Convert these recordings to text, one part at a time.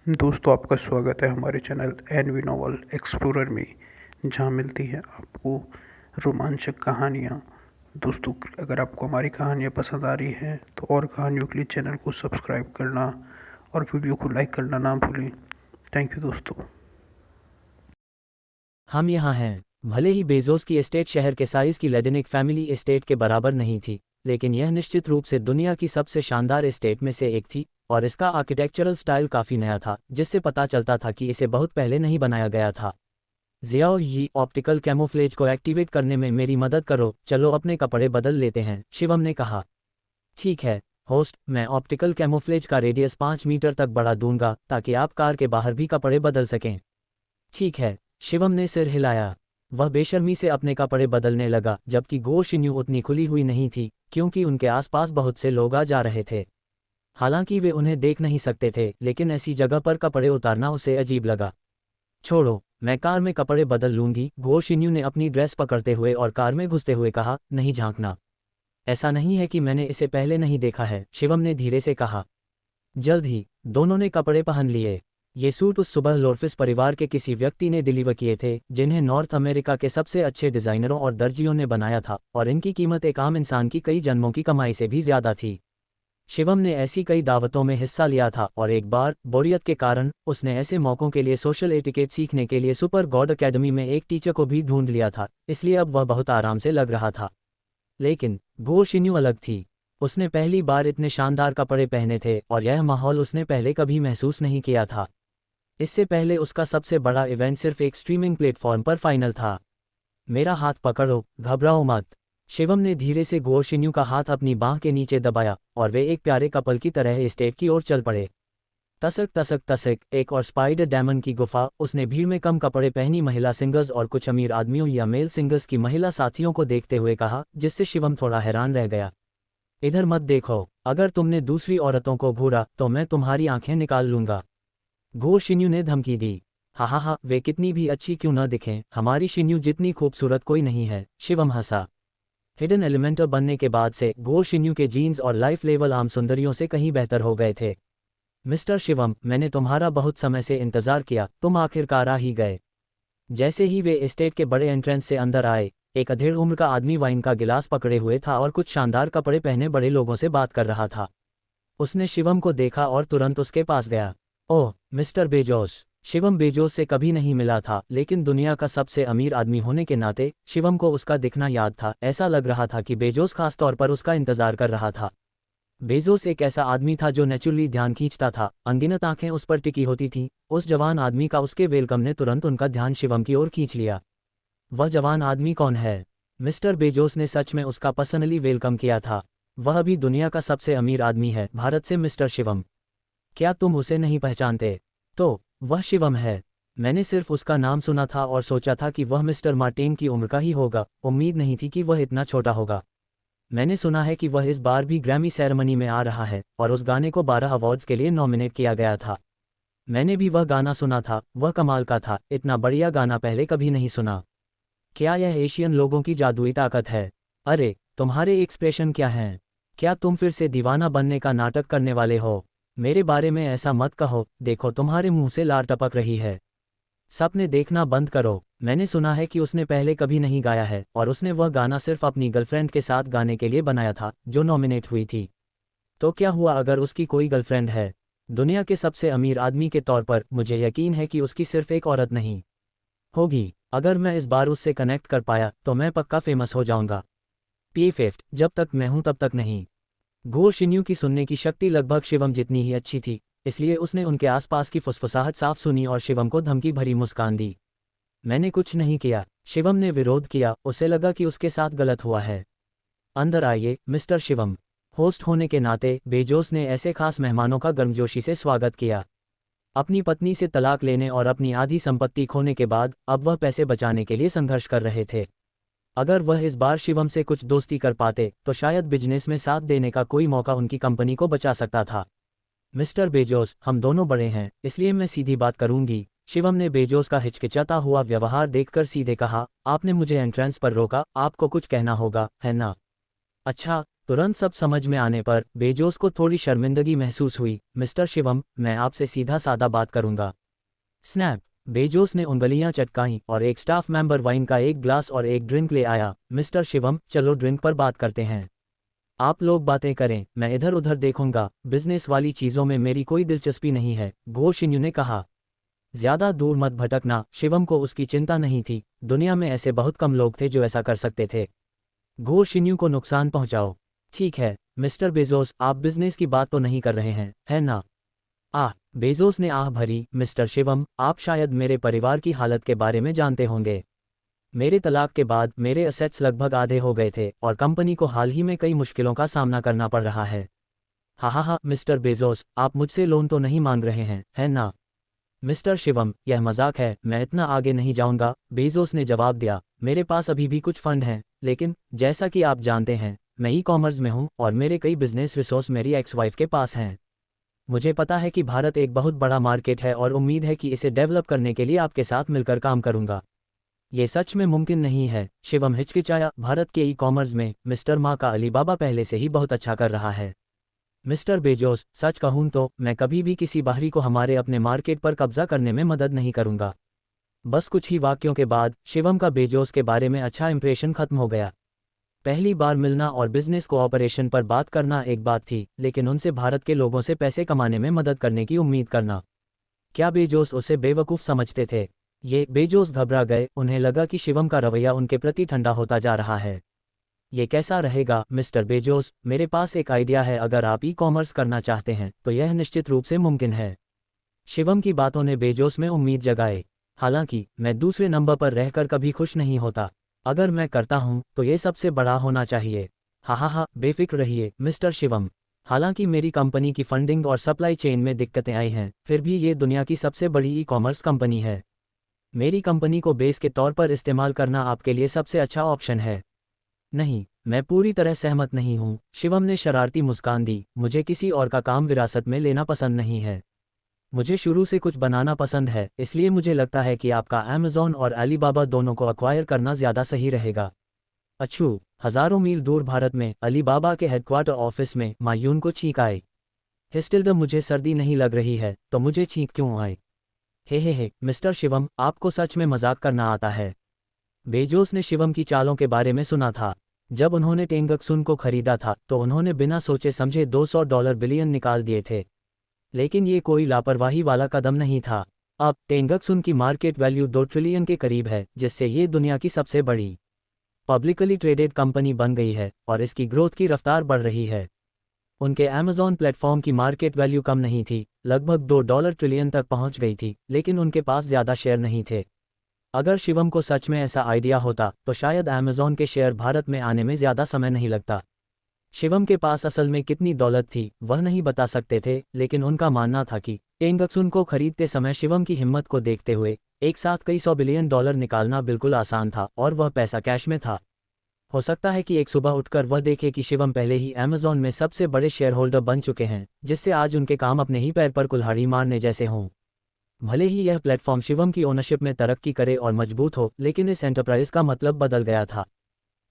दोस्तों, आपका स्वागत है हमारे चैनल एनवी नॉवल एक्सप्लोरर में, जहां मिलती हैं आपको रोमांचक कहानियां। दोस्तों, अगर आपको हमारी कहानियां पसंद आ रही हैं तो और कहानियों के लिए चैनल को सब्सक्राइब करना और वीडियो को लाइक करना ना भूलें। थैंक यू दोस्तों। हम यहाँ हैं। भले ही बेजोस की एस्टेट शहर के साइज की लेडेनिक फैमिली एस्टेट के बराबर नहीं थी, लेकिन यह निश्चित रूप से दुनिया की सबसे शानदार एस्टेट में से एक थी, और इसका आर्किटेक्चरल स्टाइल काफ़ी नया था, जिससे पता चलता था कि इसे बहुत पहले नहीं बनाया गया था। जियाओ यी, ऑप्टिकल कैमोफ्लेज को एक्टिवेट करने में मेरी मदद करो, चलो अपने कपड़े बदल लेते हैं, शिवम ने कहा। ठीक है होस्ट, मैं ऑप्टिकल कैमोफ्लेज का रेडियस 5 मीटर तक बढ़ा दूंगा ताकि आप कार के बाहर भी कपड़े बदल सकें। ठीक है, शिवम ने सिर हिलाया। वह बेशर्मी से अपने कपड़े बदलने लगा, जबकि गो शिन्यू उतनी खुली हुई नहीं थी, क्योंकि उनके आसपास बहुत से लोग आ जा रहे थे। हालांकि वे उन्हें देख नहीं सकते थे, लेकिन ऐसी जगह पर कपड़े उतारना उसे अजीब लगा। छोड़ो, मैं कार में कपड़े बदल लूंगी, गो शिन्यू ने अपनी ड्रेस पकड़ते हुए और कार में घुसते हुए कहा। नहीं झांकना। ऐसा नहीं है कि मैंने इसे पहले नहीं देखा है, शिवम ने धीरे से कहा। जल्द ही दोनों ने कपड़े पहन लिए। ये सूट उस सुबह लोर्फिस परिवार के किसी व्यक्ति ने डिलीवर किए थे, जिन्हें नॉर्थ अमेरिका के सबसे अच्छे डिज़ाइनरों और दर्जियों ने बनाया था, और इनकी कीमत एक आम इंसान की कई जन्मों की कमाई से भी ज़्यादा थी। शिवम ने ऐसी कई दावतों में हिस्सा लिया था, और एक बार बोरियत के कारण उसने ऐसे मौक़ों के लिए सोशल एटिकेट सीखने के लिए सुपर गॉड अकेडमी में एक टीचर को भी ढूंढ लिया था, इसलिए अब वह बहुत आराम से लग रहा था। लेकिन गो शिन्यू अलग थी। उसने पहली बार इतने शानदार कपड़े पहने थे, और यह माहौल उसने पहले कभी महसूस नहीं किया था। इससे पहले उसका सबसे बड़ा इवेंट सिर्फ एक स्ट्रीमिंग प्लेटफॉर्म पर फाइनल था। मेरा हाथ पकड़ो, घबराओ मत। शिवम ने धीरे से गो शिन्यू का हाथ अपनी बांह के नीचे दबाया, और वे एक प्यारे कपल की तरह एस्टेट की ओर चल पड़े। तसक तसक तसक, एक और स्पाइडर डैमन की गुफा। उसने भीड़ में कम कपड़े पहनी महिला सिंगर्स और कुछ अमीर आदमियों या मेल सिंगर्स की महिला साथियों को देखते हुए कहा, जिससे शिवम थोड़ा हैरान रह गया। इधर मत देखो, अगर तुमने दूसरी औरतों को घूरा तो मैं तुम्हारी आंखें निकाल लूंगा, गो शिन्यू ने धमकी दी। हा, वे कितनी भी अच्छी क्यों न दिखें, हमारी शिन्यू जितनी खूबसूरत कोई नहीं है, शिवम हंसा। हिडन एलिमेंटर बनने के बाद से गो शिन्यू के जीन्स और लाइफ लेवल आम सुंदरियों से कहीं बेहतर हो गए थे। मिस्टर शिवम, मैंने तुम्हारा बहुत समय से इंतजार किया, तुम आखिरकार आ ही गए। जैसे ही वे एस्टेट के बड़े एंट्रेंस से अंदर आए, एक अधेड़ उम्र का आदमी वाइन का गिलास पकड़े हुए था और कुछ शानदार कपड़े पहने बड़े लोगों से बात कर रहा था। उसने शिवम को देखा और तुरंत उसके पास गया। ओह, मिस्टर बेजोस। शिवम बेजोस से कभी नहीं मिला था, लेकिन दुनिया का सबसे अमीर आदमी होने के नाते शिवम को उसका दिखना याद था। ऐसा लग रहा था कि बेजोस खास तौर पर उसका इंतजार कर रहा था। बेजोस एक ऐसा आदमी था जो नेचुरली ध्यान खींचता था। अनगिनत आंखें उस पर टिकी होती थीं। उस जवान आदमी का उसके वेलकम ने तुरंत उनका ध्यान शिवम की ओर खींच लिया। वह जवान आदमी कौन है? मिस्टर बेजोस ने सच में उसका पर्सनली वेलकम किया था। वह भी दुनिया का सबसे अमीर आदमी है, भारत से मिस्टर शिवम। क्या तुम उसे नहीं पहचानते? तो वह शिवम है। मैंने सिर्फ उसका नाम सुना था और सोचा था कि वह मिस्टर मार्टिन की उम्र का ही होगा। उम्मीद नहीं थी कि वह इतना छोटा होगा। मैंने सुना है कि वह इस बार भी ग्रैमी सेरेमनी में आ रहा है, और उस गाने को 12 अवार्ड्स के लिए नॉमिनेट किया गया था। मैंने भी वह गाना सुना था, वह कमाल का था। इतना बढ़िया गाना पहले कभी नहीं सुना। क्या यह एशियन लोगों की जादुई ताकत है? अरे, तुम्हारे एक्सप्रेशन क्या हैं? क्या तुम फिर से दीवाना बनने का नाटक करने वाले हो? मेरे बारे में ऐसा मत कहो, देखो तुम्हारे मुंह से लार टपक रही है। सपने देखना बंद करो। मैंने सुना है कि उसने पहले कभी नहीं गाया है, और उसने वह गाना सिर्फ अपनी गर्लफ्रेंड के साथ गाने के लिए बनाया था, जो नॉमिनेट हुई थी। तो क्या हुआ अगर उसकी कोई गर्लफ्रेंड है? दुनिया के सबसे अमीर आदमी के तौर पर मुझे यकीन है कि उसकी सिर्फ एक औरत नहीं होगी। अगर मैं इस बार उससे कनेक्ट कर पाया तो मैं पक्का फेमस हो जाऊंगा। पी5, जब तक मैं हूं तब तक नहीं। गो शिन्यू की सुनने की शक्ति लगभग शिवम जितनी ही अच्छी थी, इसलिए उसने उनके आसपास की फुसफुसाहट साफ सुनी और शिवम को धमकी भरी मुस्कान दी। मैंने कुछ नहीं किया। शिवम ने विरोध किया, उसे लगा कि उसके साथ गलत हुआ है। अंदर आइए, मिस्टर शिवम। होस्ट होने के नाते बेजोस ने ऐसे खास मेहमानों का गर्मजोशी से स्वागत किया। अपनी पत्नी से तलाक लेने और अपनी आधी संपत्ति खोने के बाद अब वह पैसे बचाने के लिए संघर्ष कर रहे थे। अगर वह इस बार शिवम से कुछ दोस्ती कर पाते तो शायद बिजनेस में साथ देने का कोई मौका उनकी कंपनी को बचा सकता था। मिस्टर बेजोस, हम दोनों बड़े हैं, इसलिए मैं सीधी बात करूंगी। शिवम ने बेजोस का हिचकिचाता हुआ व्यवहार देखकर सीधे कहा। आपने मुझे एंट्रेंस पर रोका, आपको कुछ कहना होगा, है ना? अच्छा, तुरंत सब समझ में आने पर बेजोस को थोड़ी शर्मिंदगी महसूस हुई। मिस्टर शिवम, मैं आपसे सीधा साधा बात करूंगा। स्नैप। बेजोस ने उंगलियां चटकाईं और एक स्टाफ मेंबर वाइन का एक ग्लास और एक ड्रिंक ले आया। मिस्टर शिवम, चलो ड्रिंक पर बात करते हैं। आप लोग बातें करें, मैं इधर उधर देखूंगा, बिजनेस वाली चीजों में मेरी कोई दिलचस्पी नहीं है, गो शिन्यू ने कहा। ज्यादा दूर मत भटकना। शिवम को उसकी चिंता नहीं थी, दुनिया में ऐसे बहुत कम लोग थे जो ऐसा कर सकते थे। गो शिन्यू को नुकसान पहुंचाओ। ठीक है मिस्टर बेजोस, आप बिजनेस की बात तो नहीं कर रहे हैं, है ना? आह, बेजोस ने आह भरी। मिस्टर शिवम, आप शायद मेरे परिवार की हालत के बारे में जानते होंगे। मेरे तलाक के बाद मेरे असेट्स लगभग आधे हो गए थे और कंपनी को हाल ही में कई मुश्किलों का सामना करना पड़ रहा है। हा मिस्टर बेजोस, आप मुझसे लोन तो नहीं मांग रहे हैं, है ना? मिस्टर शिवम, यह मजाक है, मैं इतना आगे नहीं जाऊंगा, बेजोस ने जवाब दिया। मेरे पास अभी भी कुछ फंड हैं, लेकिन जैसा कि आप जानते हैं, मैं ई कॉमर्स में हूं और मेरे कई बिजनेस रिसोर्स मेरी एक्स वाइफ के पास हैं। मुझे पता है कि भारत एक बहुत बड़ा मार्केट है और उम्मीद है कि इसे डेवलप करने के लिए आपके साथ मिलकर काम करूंगा। ये सच में मुमकिन नहीं है, शिवम हिचकिचाया। भारत के ई कॉमर्स में मिस्टर मा का अलीबाबा पहले से ही बहुत अच्छा कर रहा है। मिस्टर बेजोस, सच कहूं तो मैं कभी भी किसी बाहरी को हमारे अपने मार्केट पर कब्जा करने में मदद नहीं करूंगा। बस कुछ ही वाक्यों के बाद शिवम का बेजोस के बारे में अच्छा इंप्रेशन खत्म हो गया। पहली बार मिलना और बिजनेस कोऑपरेशन पर बात करना एक बात थी, लेकिन उनसे भारत के लोगों से पैसे कमाने में मदद करने की उम्मीद करना, क्या बेजोस उसे बेवकूफ़ समझते थे? ये बेजोस घबरा गए, उन्हें लगा कि शिवम का रवैया उनके प्रति ठंडा होता जा रहा है। ये कैसा रहेगा मिस्टर बेजोस? मेरे पास एक आइडिया है, अगर आप ई कॉमर्स करना चाहते हैं तो यह निश्चित रूप से मुमकिन है। शिवम की बातों ने बेजोस में उम्मीद जगाए। हालांकि मैं दूसरे नंबर पर रहकर कभी खुश नहीं होता। अगर मैं करता हूं तो ये सबसे बड़ा होना चाहिए। हा, बेफिक्र रहिए मिस्टर शिवम। हालांकि मेरी कंपनी की फंडिंग और सप्लाई चेन में दिक्कतें आई हैं, फिर भी ये दुनिया की सबसे बड़ी ई कॉमर्स कंपनी है। मेरी कंपनी को बेस के तौर पर इस्तेमाल करना आपके लिए सबसे अच्छा ऑप्शन है। नहीं, मैं पूरी तरह सहमत नहीं हूँ, शिवम ने शरारती मुस्कान दी। मुझे किसी और का काम विरासत में लेना पसंद नहीं है। मुझे शुरू से कुछ बनाना पसंद है, इसलिए मुझे लगता है कि आपका अमेज़ॉन और अलीबाबा दोनों को अक्वायर करना ज़्यादा सही रहेगा। अच्छू, हज़ारों मील दूर भारत में अलीबाबा के हेडक्वार्टर ऑफिस में मायून को छींक आई। हिस्टिल्डा, मुझे सर्दी नहीं लग रही है तो मुझे छींक क्यों आई? हे मिस्टर शिवम, आपको सच में मजाक करना आता है। बेजोस ने शिवम की चालों के बारे में सुना था। जब उन्होंने टेंगक्सुन को खरीदा था तो उन्होंने बिना सोचे समझे $200 बिलियन निकाल दिए थे। लेकिन ये कोई लापरवाही वाला कदम नहीं था। अब टेंगक्सुन की मार्केट वैल्यू 2 ट्रिलियन के करीब है, जिससे ये दुनिया की सबसे बड़ी पब्लिकली ट्रेडेड कंपनी बन गई है और इसकी ग्रोथ की रफ्तार बढ़ रही है। उनके अमेज़ॉन प्लेटफॉर्म की मार्केट वैल्यू कम नहीं थी, लगभग $2 ट्रिलियन तक पहुंच गई थी, लेकिन उनके पास ज़्यादा शेयर नहीं थे। अगर शिवम को सच में ऐसा आइडिया होता तो शायद अमेज़ॉन के शेयर भारत में आने में ज़्यादा समय नहीं लगता। शिवम के पास असल में कितनी दौलत थी वह नहीं बता सकते थे, लेकिन उनका मानना था कि टेंगक्सुन को खरीदते समय शिवम की हिम्मत को देखते हुए एक साथ कई $100 बिलियन निकालना बिल्कुल आसान था और वह पैसा कैश में था। हो सकता है कि एक सुबह उठकर वह देखे कि शिवम पहले ही अमेज़ॉन में सबसे बड़े शेयर होल्डर बन चुके हैं, जिससे आज उनके काम अपने ही पैर पर कुल्हाड़ी मारने जैसे हों। भले ही यह प्लेटफॉर्म शिवम की ओनरशिप में तरक्की करे और मजबूत हो, लेकिन इस एंटरप्राइज का मतलब बदल गया था।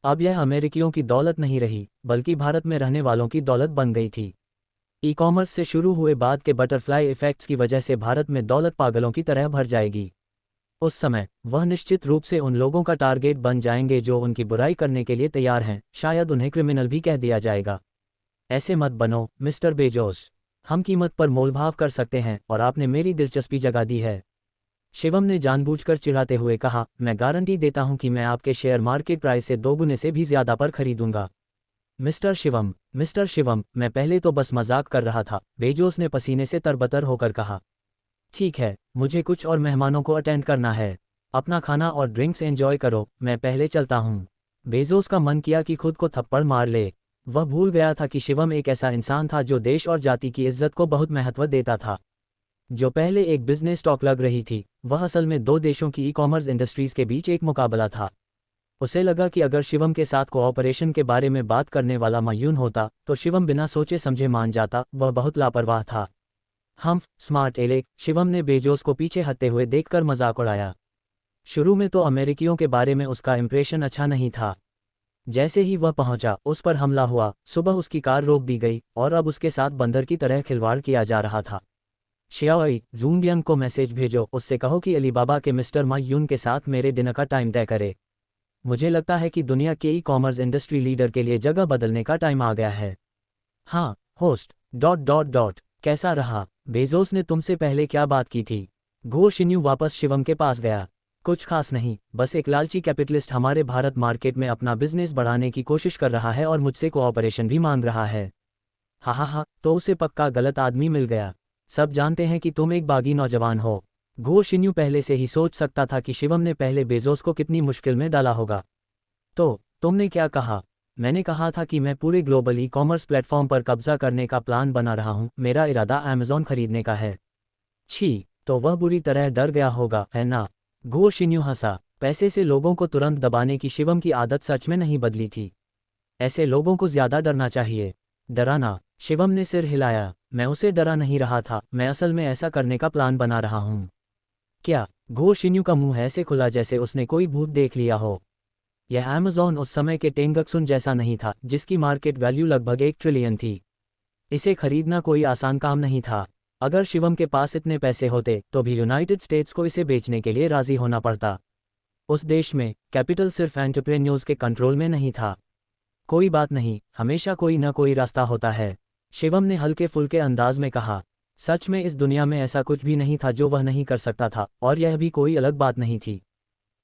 अब यह अमेरिकियों की दौलत नहीं रही, बल्कि भारत में रहने वालों की दौलत बन गई थी। ई कॉमर्स से शुरू हुए बाद के बटरफ्लाई इफेक्ट्स की वजह से भारत में दौलत पागलों की तरह भर जाएगी। उस समय वह निश्चित रूप से उन लोगों का टारगेट बन जाएंगे जो उनकी बुराई करने के लिए तैयार हैं, शायद उन्हें क्रिमिनल भी कह दिया जाएगा। ऐसे मत बनो मिस्टर बेजोस, हम कीमत पर मोलभाव कर सकते हैं और आपने मेरी दिलचस्पी जगा दी है। शिवम ने जानबूझकर चिढ़ाते हुए कहा, मैं गारंटी देता हूं कि मैं आपके शेयर मार्केट प्राइस से 2 गुने से भी ज़्यादा पर खरीदूंगा। मिस्टर शिवम, मैं पहले तो बस मजाक कर रहा था, बेजोस ने पसीने से तरबतर होकर कहा। ठीक है, मुझे कुछ और मेहमानों को अटेंड करना है। अपना खाना और ड्रिंक्स एंजॉय करो, मैं पहले चलता हूँ। बेजोस का मन किया कि खुद को थप्पड़ मार ले। वह भूल गया था कि शिवम एक ऐसा इंसान था जो देश और जाति की इज्जत को बहुत महत्व देता था। जो पहले एक बिजनेस टॉक लग रही थी, वह असल में दो देशों की ई कॉमर्स इंडस्ट्रीज के बीच एक मुकाबला था। उसे लगा कि अगर शिवम के साथ कोऑपरेशन के बारे में बात करने वाला मायून होता तो शिवम बिना सोचे समझे मान जाता। वह बहुत लापरवाह था। हम स्मार्ट एलेक, शिवम ने बेजोस को पीछे हटते हुए देखकर मजाक उड़ाया। शुरू में तो अमेरिकियों के बारे में उसका इंप्रेशन अच्छा नहीं था। जैसे ही वह पहुंचा, उस पर हमला हुआ। सुबह उसकी कार रोक दी गई और अब उसके साथ बंदर की तरह खिलवाड़ किया जा रहा था। शियाओई, जूंगबियांग को मैसेज भेजो, उससे कहो कि अलीबाबा के मिस्टर मा यून के साथ मेरे डिनर का टाइम तय करे। मुझे लगता है कि दुनिया के ई कॉमर्स इंडस्ट्री लीडर के लिए जगह बदलने का टाइम आ गया है। हाँ, होस्ट कैसा रहा? बेजोस ने तुमसे पहले क्या बात की थी? घो शिन्यू वापस शिवम के पास गया। कुछ खास नहीं, बस एक लालची कैपिटलिस्ट हमारे भारत मार्केट में अपना बिजनेस बढ़ाने की कोशिश कर रहा है और मुझसे कोऑपरेशन भी मांग रहा है। हा, तो उसे पक्का गलत आदमी मिल गया। सब जानते हैं कि तुम एक बागी नौजवान हो। घो शिन्यू पहले से ही सोच सकता था कि शिवम ने पहले बेजोस को कितनी मुश्किल में डाला होगा। तो तुमने क्या कहा? मैंने कहा था कि मैं पूरे ग्लोबल ई कॉमर्स प्लेटफॉर्म पर कब्जा करने का प्लान बना रहा हूं। मेरा इरादा अमेज़ॉन खरीदने का है। छी, तो वह बुरी तरह डर गया होगा, है ना? घो शिन्यू हंसा। पैसे से लोगों को तुरंत दबाने की शिवम की आदत सच में नहीं बदली थी। ऐसे लोगों को ज्यादा डरना चाहिए। डराना? शिवम ने सिर हिलाया। मैं उसे डरा नहीं रहा था, मैं असल में ऐसा करने का प्लान बना रहा हूँ। क्या? घो शिन्यू का मुंह ऐसे खुला जैसे उसने कोई भूत देख लिया हो। यह अमेज़ॉन उस समय के टेंगक्सुन जैसा नहीं था, जिसकी मार्केट वैल्यू लगभग 1 ट्रिलियन थी। इसे खरीदना कोई आसान काम नहीं था। अगर शिवम के पास इतने पैसे होते तो भी यूनाइटेड स्टेट्स को इसे बेचने के लिए राजी होना पड़ता। उस देश में कैपिटल सिर्फ एंटरप्रेन्योर्स के कंट्रोल में नहीं था। कोई बात नहीं, हमेशा कोई न कोई रास्ता होता है, शिवम ने हल्के फुल्के अंदाज में कहा। सच में इस दुनिया में ऐसा कुछ भी नहीं था जो वह नहीं कर सकता था, और यह भी कोई अलग बात नहीं थी।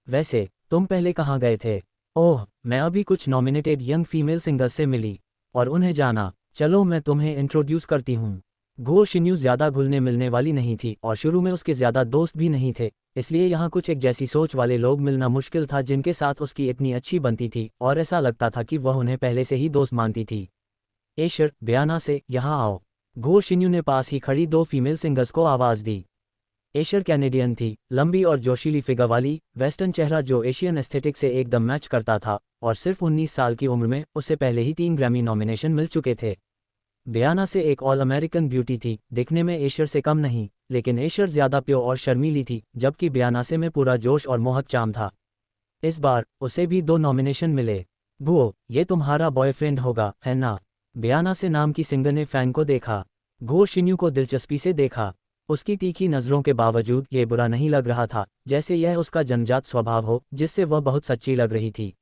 वैसे तुम पहले कहाँ गए थे? ओह, मैं अभी कुछ नॉमिनेटेड यंग फीमेल सिंगर्स से मिली और उन्हें जाना। चलो मैं तुम्हें इंट्रोड्यूस करती हूँ। घो शिन्यू ज़्यादा घुलने मिलने वाली नहीं थी और शुरू में उसके ज़्यादा दोस्त भी नहीं थे, इसलिए यहाँ कुछ एक जैसी सोच वाले लोग मिलना मुश्किल था जिनके साथ उसकी इतनी अच्छी बनती थी और ऐसा लगता था कि वह उन्हें पहले से ही दोस्त मानती थी। एशर, बयाना से यहाँ आओ। घो शिन्यू ने पास ही खड़ी 2 फीमेल सिंगर्स को आवाज़ दी। एशर कैनेडियन थी, लंबी और जोशीली फिगर वाली, वेस्टर्न चेहरा जो एशियन एस्थेटिक से एकदम मैच करता था, और सिर्फ 19 साल की उम्र में उसे पहले ही 3 ग्रैमी नॉमिनेशन मिल चुके थे। बयाना से एक ऑल अमेरिकन ब्यूटी थी, दिखने में एशर से कम नहीं, लेकिन एशर ज़्यादा प्योर और शर्मीली थी, जबकि बयाना से में पूरा जोश और मोहक चाम था। इस बार उसे भी 2 नॉमिनेशन मिले। घो, ये तुम्हारा बॉयफ्रेंड होगा, है ना? बयाना से नाम की सिंगर ने फैन को देखा। घो शिन्यू को दिलचस्पी से देखा। उसकी तीखी नज़रों के बावजूद ये बुरा नहीं लग रहा था, जैसे यह उसका जन्मजात स्वभाव हो, जिससे वह बहुत सच्ची लग रही थी।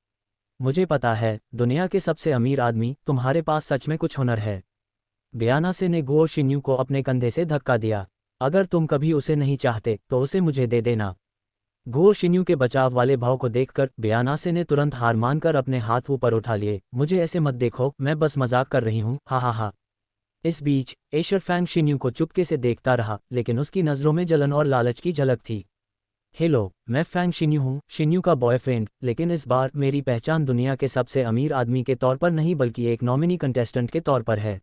मुझे पता है, दुनिया के सबसे अमीर आदमी, तुम्हारे पास सच में कुछ हुनर है। बयाना से ने घो शिन्यू को अपने कंधे से धक्का दिया। अगर तुम कभी उसे नहीं चाहते तो उसे मुझे दे देना। घो शिन्यू के बचाव वाले भाव को देखकर बयाना से ने तुरंत हार मानकर अपने हाथ ऊपर उठा लिए। मुझे ऐसे मत देखो, मैं बस मजाक कर रही हूँ, हा। इस बीच एशर फैंग शिन्यू को चुपके से देखता रहा, लेकिन उसकी नज़रों में जलन और लालच की झलक थी। हेलो, मैं फैंग शिन्यू हूँ, शिन्यू का बॉयफ्रेंड, लेकिन इस बार मेरी पहचान दुनिया के सबसे अमीर आदमी के तौर पर नहीं बल्कि एक नॉमिनी कंटेस्टेंट के तौर पर है।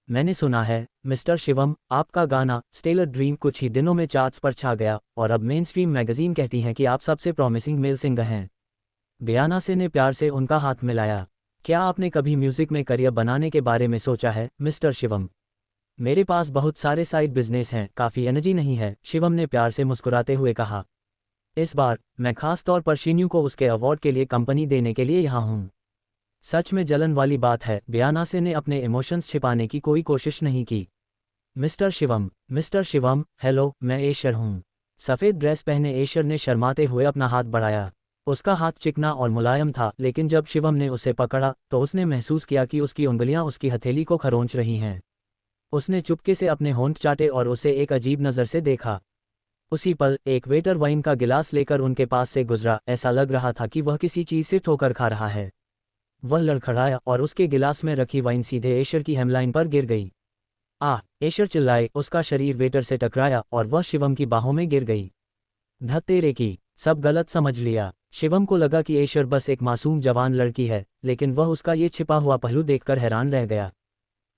मैंने सुना है, मिस्टर शिवम, आपका गाना स्टेलर ड्रीम कुछ ही दिनों में चार्ट्स पर छा गया और अब मेन स्ट्रीम मैगजीन कहती हैं कि आप सबसे प्रॉमिसिंग मेल सिंगर हैं। बयाना से ने प्यार से उनका हाथ मिलाया। क्या आपने कभी म्यूजिक में करियर बनाने के बारे में सोचा है, मिस्टर शिवम? मेरे पास बहुत सारे साइड बिजनेस हैं, काफ़ी एनर्जी नहीं है, शिवम ने प्यार से मुस्कुराते हुए कहा। इस बार मैं खास तौर पर शिन्यू को उसके अवार्ड के लिए कंपनी देने के लिए यहाँ हूँ। सच में जलन वाली बात है, बयाना से ने अपने इमोशंस छिपाने की कोई कोशिश नहीं की। मिस्टर शिवम, हेलो, मैं एशर हूँ। सफ़ेद ड्रेस पहने एशर ने शर्माते हुए अपना हाथ बढ़ाया। उसका हाथ चिकना और मुलायम था, लेकिन जब शिवम ने उसे पकड़ा तो उसने महसूस किया कि उसकी उंगलियां उसकी हथेली को खरोंच रही हैं। उसने चुपके से अपने होंठ चाटे और उसे एक अजीब नज़र से देखा। उसी पल एक वेटर वाइन का गिलास लेकर उनके पास से गुजरा, ऐसा लग रहा था कि वह किसी चीज़ से ठोकर खा रहा है। वह लड़खड़ाया और उसके गिलास में रखी वाइन सीधे एशर की हेमलाइन पर गिर गई। एशर चिल्लाए, उसका शरीर वेटर से टकराया और वह शिवम की बाहों में गिर गई। धत्तेरे की, सब गलत समझ लिया। शिवम को लगा कि एशर बस एक मासूम जवान लड़की है, लेकिन वह उसका ये छिपा हुआ पहलू देखकर हैरान रह गया।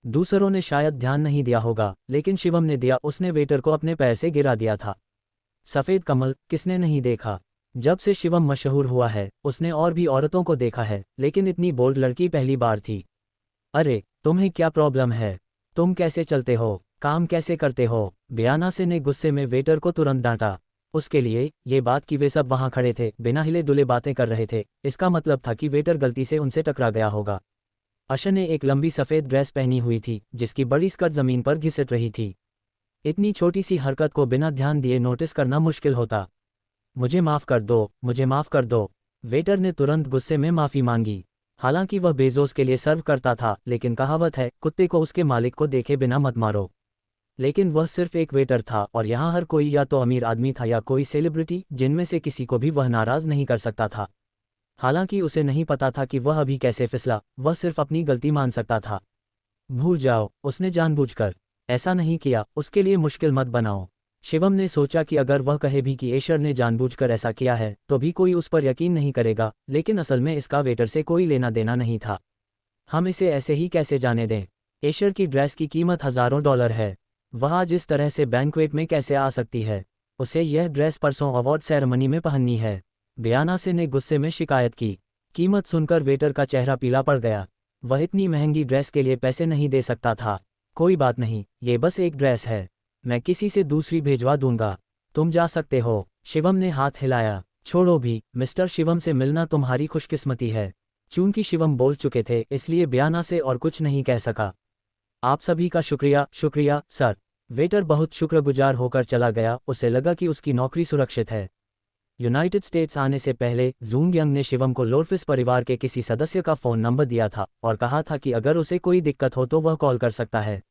दूसरों ने शायद ध्यान नहीं दिया होगा, लेकिन शिवम ने दिया, उसने वेटर को अपने पैर से गिरा दिया था। सफ़ेद कमल, किसने नहीं देखा? जब से शिवम मशहूर हुआ है, उसने और भी औरतों को देखा है, लेकिन इतनी बोल्ड लड़की पहली बार थी। अरे, तुम्हें क्या प्रॉब्लम है? तुम कैसे चलते हो, काम कैसे करते हो? बयाना से ने गुस्से में वेटर को तुरंत डांटा। उसके लिए ये बात कि वे सब वहां खड़े थे, बिना हिले डुले बातें कर रहे थे, इसका मतलब था कि वेटर गलती से उनसे टकरा गया होगा। अशा ने एक लंबी सफ़ेद ड्रेस पहनी हुई थी जिसकी बड़ी स्कर्ट ज़मीन पर घिसट रही थी। इतनी छोटी सी हरकत को बिना ध्यान दिए नोटिस करना मुश्किल होता। मुझे माफ़ कर दो, मुझे माफ़ कर दो। वेटर ने तुरंत गुस्से में माफ़ी मांगी। हालांकि वह बेजोस के लिए सर्व करता था, लेकिन कहावत है, कुत्ते को उसके मालिक को देखे बिना मत मारो। लेकिन वह सिर्फ एक वेटर था और यहाँ हर कोई या तो अमीर आदमी था या कोई सेलिब्रिटी, जिनमें से किसी को भी वह नाराज़ नहीं कर सकता था। हालांकि उसे नहीं पता था कि वह अभी कैसे फिसला, वह सिर्फ अपनी गलती मान सकता था। भूल जाओ, उसने जानबूझकर ऐसा नहीं किया, उसके लिए मुश्किल मत बनाओ। शिवम ने सोचा कि अगर वह कहे भी कि एशर ने जानबूझकर ऐसा किया है तो भी कोई उस पर यकीन नहीं करेगा, लेकिन असल में इसका वेटर से कोई लेना देना नहीं था। हम इसे ऐसे ही कैसे जाने दें? एशर की ड्रेस की कीमत हज़ारों डॉलर है। वह आज इस तरह से बैंक्वेट में कैसे आ सकती है? उसे यह ड्रेस परसों अवार्ड सेरेमनी में पहननी है। बियानासे ने गुस्से में शिकायत की। कीमत सुनकर वेटर का चेहरा पीला पड़ गया। वह इतनी महंगी ड्रेस के लिए पैसे नहीं दे सकता था। कोई बात नहीं, ये बस एक ड्रेस है, मैं किसी से दूसरी भेजवा दूंगा। तुम जा सकते हो। शिवम ने हाथ हिलाया। छोड़ो भी, मिस्टर शिवम से मिलना तुम्हारी खुशकिस्मती है। चूंकि शिवम बोल चुके थे, इसलिए बियानासे और कुछ नहीं कह सका। आप सभी का शुक्रिया, शुक्रिया सर। वेटर बहुत शुक्रगुजार होकर चला गया, उसे लगा कि उसकी नौकरी सुरक्षित है। यूनाइटेड स्टेट्स आने से पहले जूंग यंग ने शिवम को लोरफिस परिवार के किसी सदस्य का फ़ोन नंबर दिया था और कहा था कि अगर उसे कोई दिक्कत हो तो वह कॉल कर सकता है।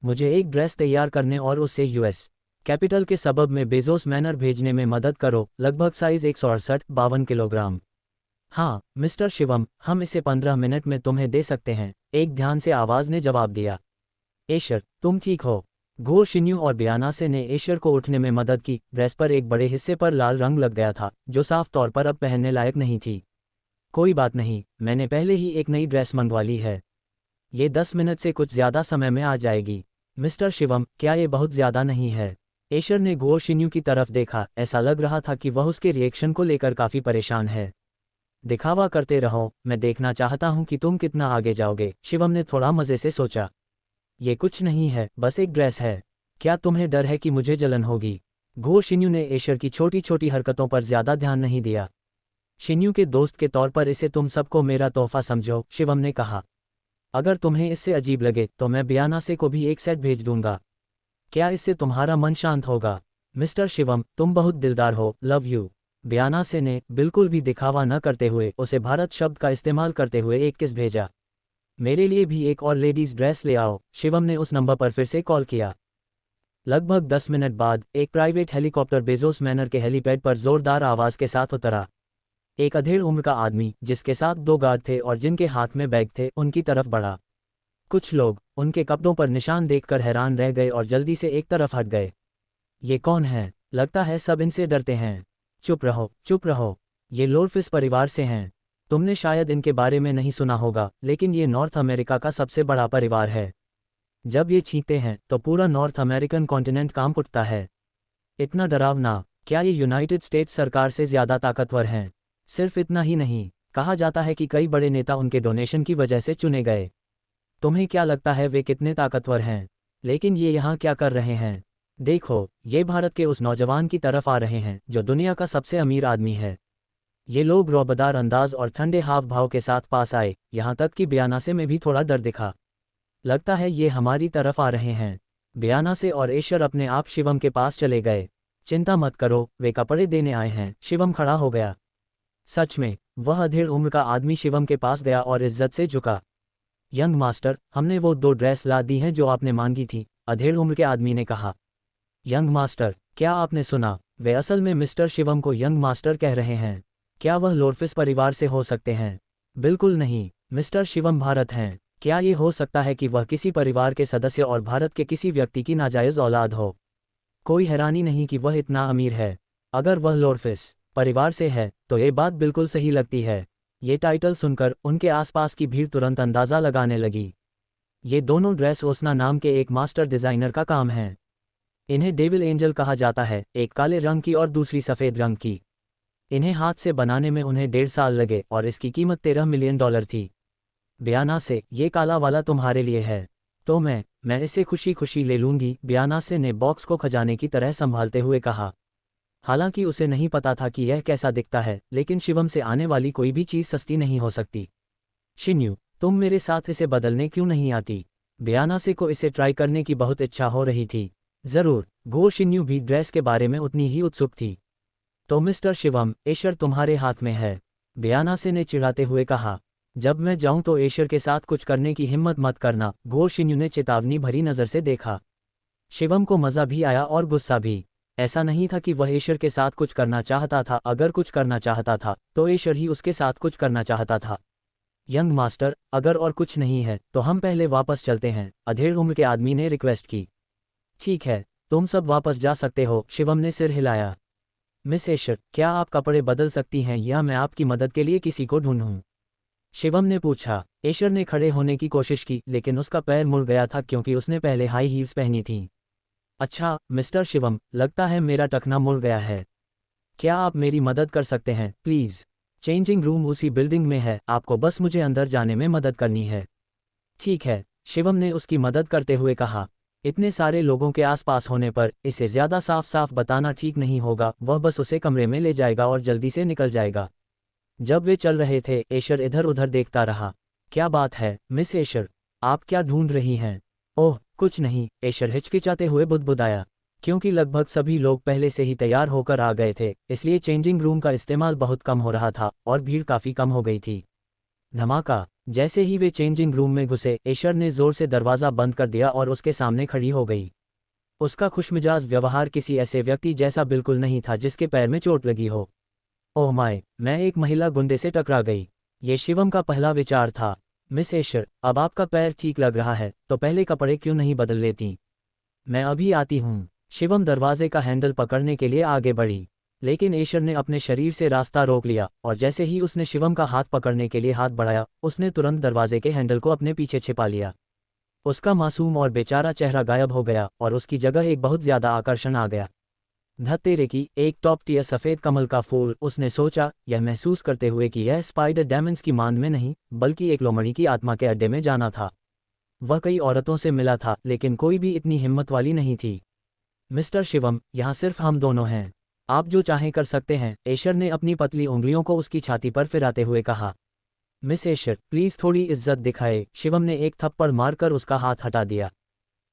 मुझे एक ड्रेस तैयार करने और उससे यूएस कैपिटल के सबब में बेजोस मैनर भेजने में मदद करो, लगभग साइज 168-52 किलोग्राम। हाँ मिस्टर शिवम, हम इसे 15 मिनट में तुम्हें दे सकते हैं, एक ध्यान से आवाज़ ने जवाब दिया। एशर, तुम ठीक हो? घोर शिन्यू और बियानासे ने एशर को उठने में मदद की। ड्रेस पर एक बड़े हिस्से पर लाल रंग लग गया था, जो साफ तौर पर अब पहनने लायक नहीं थी। कोई बात नहीं, मैंने पहले ही एक नई ड्रेस मंगवा ली है। ये 10 मिनट से कुछ ज़्यादा समय में आ जाएगी। मिस्टर शिवम, क्या ये बहुत ज़्यादा नहीं है? एशर ने घोर शिन्यू की तरफ देखा, ऐसा लग रहा था कि वह उसके रिएक्शन को लेकर काफ़ी परेशान है। दिखावा करते रहो, मैं देखना चाहता हूँ कि तुम कितना आगे जाओगे, शिवम ने थोड़ा मज़े से सोचा। ये कुछ नहीं है, बस एक ड्रेस है। क्या तुम्हें डर है कि मुझे जलन होगी? घोर शिन्यू ने एशर की छोटी छोटी हरकतों पर ज़्यादा ध्यान नहीं दिया। शिन्यू के दोस्त के तौर पर इसे तुम सबको मेरा तोहफा समझो, शिवम ने कहा। अगर तुम्हें इससे अजीब लगे तो मैं बियानासे को भी एक सेट भेज दूंगा। क्या इससे तुम्हारा मन शांत होगा? मिस्टर शिवम, तुम बहुत दिलदार हो, लव यू। बियानासे ने बिल्कुल भी दिखावा न करते हुए उसे भारत शब्द का इस्तेमाल करते हुए एक किस भेजा। मेरे लिए भी एक और लेडीज़ ड्रेस ले आओ। शिवम ने उस नंबर पर फिर से कॉल किया। लगभग 10 मिनट बाद एक प्राइवेट हेलीकॉप्टर बेजोस मैनर के हेलीपैड पर जोरदार आवाज़ के साथ उतरा। एक अधेड़ उम्र का आदमी, जिसके साथ 2 गार्ड थे और जिनके हाथ में बैग थे, उनकी तरफ बढ़ा। कुछ लोग उनके कपड़ों पर निशान देखकर हैरान रह गए और जल्दी से एक तरफ हट गए। ये कौन है? लगता है सब इनसे डरते हैं। चुप रहो, चुप रहो। ये लोरफिस परिवार से हैं। तुमने शायद इनके बारे में नहीं सुना होगा, लेकिन ये नॉर्थ अमेरिका का सबसे बड़ा परिवार है। जब ये छींकते हैं तो पूरा नॉर्थ अमेरिकन कॉन्टिनेंट कांप उठता है। इतना डरावना? क्या ये यूनाइटेड स्टेट्स सरकार से ज़्यादा ताकतवर हैं? सिर्फ इतना ही नहीं, कहा जाता है कि कई बड़े नेता उनके डोनेशन की वजह से चुने गए। तुम्हें क्या लगता है वे कितने ताकतवर हैं? लेकिन ये यहाँ क्या कर रहे हैं? देखो, ये भारत के उस नौजवान की तरफ आ रहे हैं जो दुनिया का सबसे अमीर आदमी है। ये लोग रौबदार अंदाज और ठंडे हाव भाव के साथ पास आए, यहाँ तक कि बियानासे में भी थोड़ा डर दिखा। लगता है ये हमारी तरफ आ रहे हैं। बियानासे और एशर अपने आप शिवम के पास चले गए। चिंता मत करो, वे कपड़े देने आए हैं। शिवम खड़ा हो गया। सच में? वह अधेड़ उम्र का आदमी शिवम के पास गया और इज्जत से झुका। यंग मास्टर, हमने वो 2 ड्रेस ला दी हैं जो आपने मांगी थी, अधेड़ उम्र के आदमी ने कहा। Young master? क्या आपने सुना? वे असल में मिस्टर शिवम को यंग मास्टर कह रहे हैं। क्या वह लोरफिस परिवार से हो सकते हैं? बिल्कुल नहीं, मिस्टर शिवम भारत हैं। क्या ये हो सकता है कि वह किसी परिवार के सदस्य और भारत के किसी व्यक्ति की नाजायज़ औलाद हो? कोई हैरानी नहीं कि वह इतना अमीर है। अगर वह लोरफिस परिवार से है तो ये बात बिल्कुल सही लगती है। ये टाइटल सुनकर उनके आसपास की भीड़ तुरंत अंदाज़ा लगाने लगी। ये दोनों ड्रेस ओसना नाम के एक मास्टर डिज़ाइनर का काम है। इन्हें डेविल एंजल कहा जाता है, एक काले रंग की और दूसरी सफ़ेद रंग की। इन्हें हाथ से बनाने में उन्हें 1.5 साल लगे और इसकी कीमत $13 मिलियन थी। बियानासे, ये काला वाला तुम्हारे लिए है। तो मैं इसे खुशी खुशी ले लूँगी, बियानासे ने बॉक्स को खजाने की तरह संभालते हुए कहा। हालांकि उसे नहीं पता था कि यह कैसा दिखता है, लेकिन शिवम से आने वाली कोई भी चीज़ सस्ती नहीं हो सकती। शिन्यू, तुम मेरे साथ इसे बदलने क्यों नहीं आती? बयानासे को इसे ट्राई करने की बहुत इच्छा हो रही थी। ज़रूर, गो शिन्यू भी ड्रेस के बारे में उतनी ही उत्सुक थी। तो मिस्टर शिवम, एशर तुम्हारे हाथ में है, बयानासे ने चिढ़ाते हुए कहा। जब मैं जाऊं तो एशर के साथ कुछ करने की हिम्मत मत करना, गो शिन्यू ने चेतावनी भरी नज़र से देखा। शिवम को मज़ा भी आया और गुस्सा भी। ऐसा नहीं था कि वह एशर के साथ कुछ करना चाहता था, अगर कुछ करना चाहता था तो एशर ही उसके साथ कुछ करना चाहता था। यंग मास्टर, अगर और कुछ नहीं है तो हम पहले वापस चलते हैं, अधेड़ उम्र के आदमी ने रिक्वेस्ट की। ठीक है, तुम सब वापस जा सकते हो, शिवम ने सिर हिलाया। मिस एशर, क्या आप कपड़े बदल सकती हैं या मैं आपकी मदद के लिए किसी को ढूंढूं? शिवम ने पूछा। एशर ने खड़े होने की कोशिश की, लेकिन उसका पैर मुड़ गया था क्योंकि उसने पहले हाई हील्स पहनी थीं। अच्छा मिस्टर शिवम, लगता है मेरा टखना मुड़ गया है। क्या आप मेरी मदद कर सकते हैं प्लीज़? चेंजिंग रूम उसी बिल्डिंग में है, आपको बस मुझे अंदर जाने में मदद करनी है। ठीक है, शिवम ने उसकी मदद करते हुए कहा। इतने सारे लोगों के आसपास होने पर इसे ज़्यादा साफ साफ बताना ठीक नहीं होगा, वह बस उसे कमरे में ले जाएगा और जल्दी से निकल जाएगा। जब वे चल रहे थे, एशर इधर उधर देखता रहा। क्या बात है मिस एशर, आप क्या ढूंढ रही हैं? ओह कुछ नहीं, एशर हिचकिचाते हुए बुदबुदाया। क्योंकि लगभग सभी लोग पहले से ही तैयार होकर आ गए थे, इसलिए चेंजिंग रूम का इस्तेमाल बहुत कम हो रहा था और भीड़ काफ़ी कम हो गई थी। धमाका! जैसे ही वे चेंजिंग रूम में घुसे, एशर ने जोर से दरवाज़ा बंद कर दिया और उसके सामने खड़ी हो गई। उसका खुशमिजाज व्यवहार किसी ऐसे व्यक्ति जैसा बिल्कुल नहीं था जिसके पैर में चोट लगी हो। ओह माय, मैं एक महिला गुंडे से टकरा गई। ये शिवम का पहला विचार था। मिस एशर, अब आपका पैर ठीक लग रहा है तो पहले कपड़े क्यों नहीं बदल लेती? मैं अभी आती हूँ। शिवम दरवाजे का हैंडल पकड़ने के लिए आगे बढ़ी, लेकिन एशर ने अपने शरीर से रास्ता रोक लिया और जैसे ही उसने शिवम का हाथ पकड़ने के लिए हाथ बढ़ाया, उसने तुरंत दरवाजे के हैंडल को अपने पीछे छिपा लिया। उसका मासूम और बेचारा चेहरा गायब हो गया और उसकी जगह एक बहुत ज़्यादा आकर्षण आ गया। धत्तेरे की, एक टॉप टियर सफ़ेद कमल का फूल, उसने सोचा, यह महसूस करते हुए कि यह स्पाइडर डायमंड्स की मांद में नहीं बल्कि एक लोमड़ी की आत्मा के अड्डे में जाना था। वह कई औरतों से मिला था, लेकिन कोई भी इतनी हिम्मत वाली नहीं थी। मिस्टर शिवम, यहाँ सिर्फ हम दोनों हैं, आप जो चाहें कर सकते हैं, एशर ने अपनी पतली उंगलियों को उसकी छाती पर फिराते हुए कहा। मिस एशर, प्लीज़ थोड़ी इज्जत दिखाए, शिवम ने एक थप्पड़ मारकर उसका हाथ हटा दिया।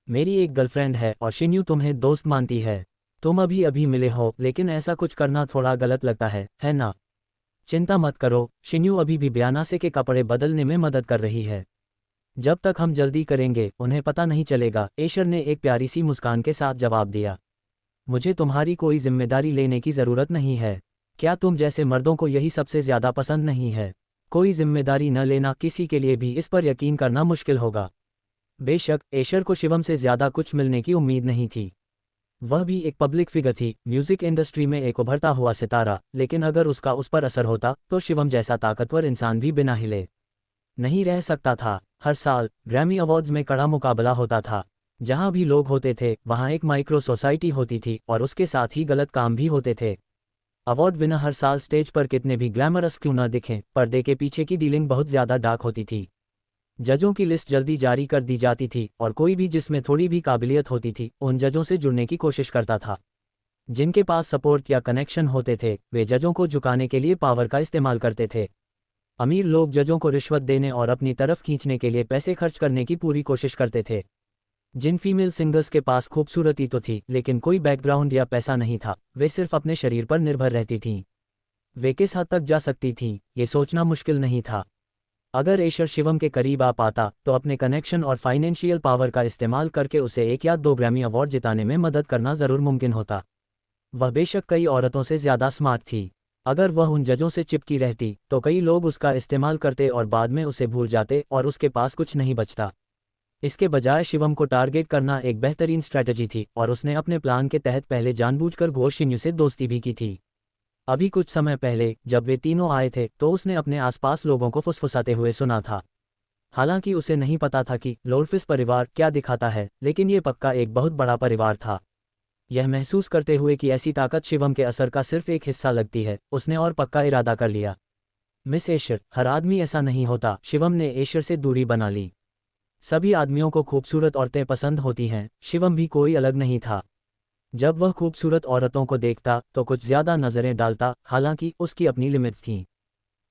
मेरी एक गर्लफ्रेंड है और शिन्यू तुम्हें दोस्त मानती है। तुम अभी अभी मिले हो, लेकिन ऐसा कुछ करना थोड़ा गलत लगता है ना? चिंता मत करो, शिन्यू अभी भी बयानासे के कपड़े बदलने में मदद कर रही है। जब तक हम जल्दी करेंगे उन्हें पता नहीं चलेगा, एशर ने एक प्यारी सी मुस्कान के साथ जवाब दिया। मुझे तुम्हारी कोई जिम्मेदारी लेने की ज़रूरत नहीं है। क्या तुम जैसे मर्दों को यही सबसे ज़्यादा पसंद नहीं है? कोई जिम्मेदारी न लेना किसी के लिए भी इस पर यकीन करना मुश्किल होगा। बेशक एशर को शिवम से ज़्यादा कुछ मिलने की उम्मीद नहीं थी। वह भी एक पब्लिक फिगर थी, म्यूजिक इंडस्ट्री में एक उभरता हुआ सितारा, लेकिन अगर उसका उस पर असर होता तो शिवम जैसा ताकतवर इंसान भी बिना हिले नहीं रह सकता था। हर साल ग्रैमी अवार्ड्स में कड़ा मुकाबला होता था। जहां भी लोग होते थे वहां एक माइक्रो सोसाइटी होती थी और उसके साथ ही गलत काम भी होते थे। अवार्ड विनर हर साल स्टेज पर कितने भी ग्लैमरस क्यों न दिखें, पर्दे के पीछे की डीलिंग बहुत ज़्यादा डार्क होती थी। जजों की लिस्ट जल्दी जारी कर दी जाती थी और कोई भी जिसमें थोड़ी भी काबिलियत होती थी उन जजों से जुड़ने की कोशिश करता था। जिनके पास सपोर्ट या कनेक्शन होते थे वे जजों को झुकाने के लिए पावर का इस्तेमाल करते थे। अमीर लोग जजों को रिश्वत देने और अपनी तरफ खींचने के लिए पैसे खर्च करने की पूरी कोशिश करते थे। जिन फीमेल सिंगर्स के पास खूबसूरती तो थी लेकिन कोई बैकग्राउंड या पैसा नहीं था, वे सिर्फ अपने शरीर पर निर्भर रहती थीं। वे किस हद तक जा सकती थीं, ये सोचना मुश्किल नहीं था। अगर एशर शिवम के करीब आ पाता तो अपने कनेक्शन और फाइनेंशियल पावर का इस्तेमाल करके उसे 1 या 2 ग्रैमी अवार्ड जिताने में मदद करना ज़रूर मुमकिन होता। वह बेशक कई औरतों से ज़्यादा स्मार्ट थी। अगर वह उन जजों से चिपकी रहती तो कई लोग उसका इस्तेमाल करते और बाद में उसे भूल जाते और उसके पास कुछ नहीं बचता। इसके बजाय शिवम को टारगेट करना एक बेहतरीन स्ट्रैटेजी थी और उसने अपने प्लान के तहत पहले जानबूझकर घोष शिन्यू से दोस्ती भी की थी। अभी कुछ समय पहले जब वे तीनों आए थे तो उसने अपने आसपास लोगों को फुसफुसाते हुए सुना था। हालांकि उसे नहीं पता था कि लोरफिस परिवार क्या दिखाता है, लेकिन ये पक्का एक बहुत बड़ा परिवार था। यह महसूस करते हुए कि ऐसी ताकत शिवम के असर का सिर्फ एक हिस्सा लगती है, उसने और पक्का इरादा कर लिया। मिस एशर, हर आदमी ऐसा नहीं होता, शिवम ने एशर से दूरी बना ली। सभी आदमियों को खूबसूरत औरतें पसंद होती हैं, शिवम भी कोई अलग नहीं था। जब वह खूबसूरत औरतों को देखता तो कुछ ज्यादा नजरें डालता, हालांकि उसकी अपनी लिमिट्स थीं।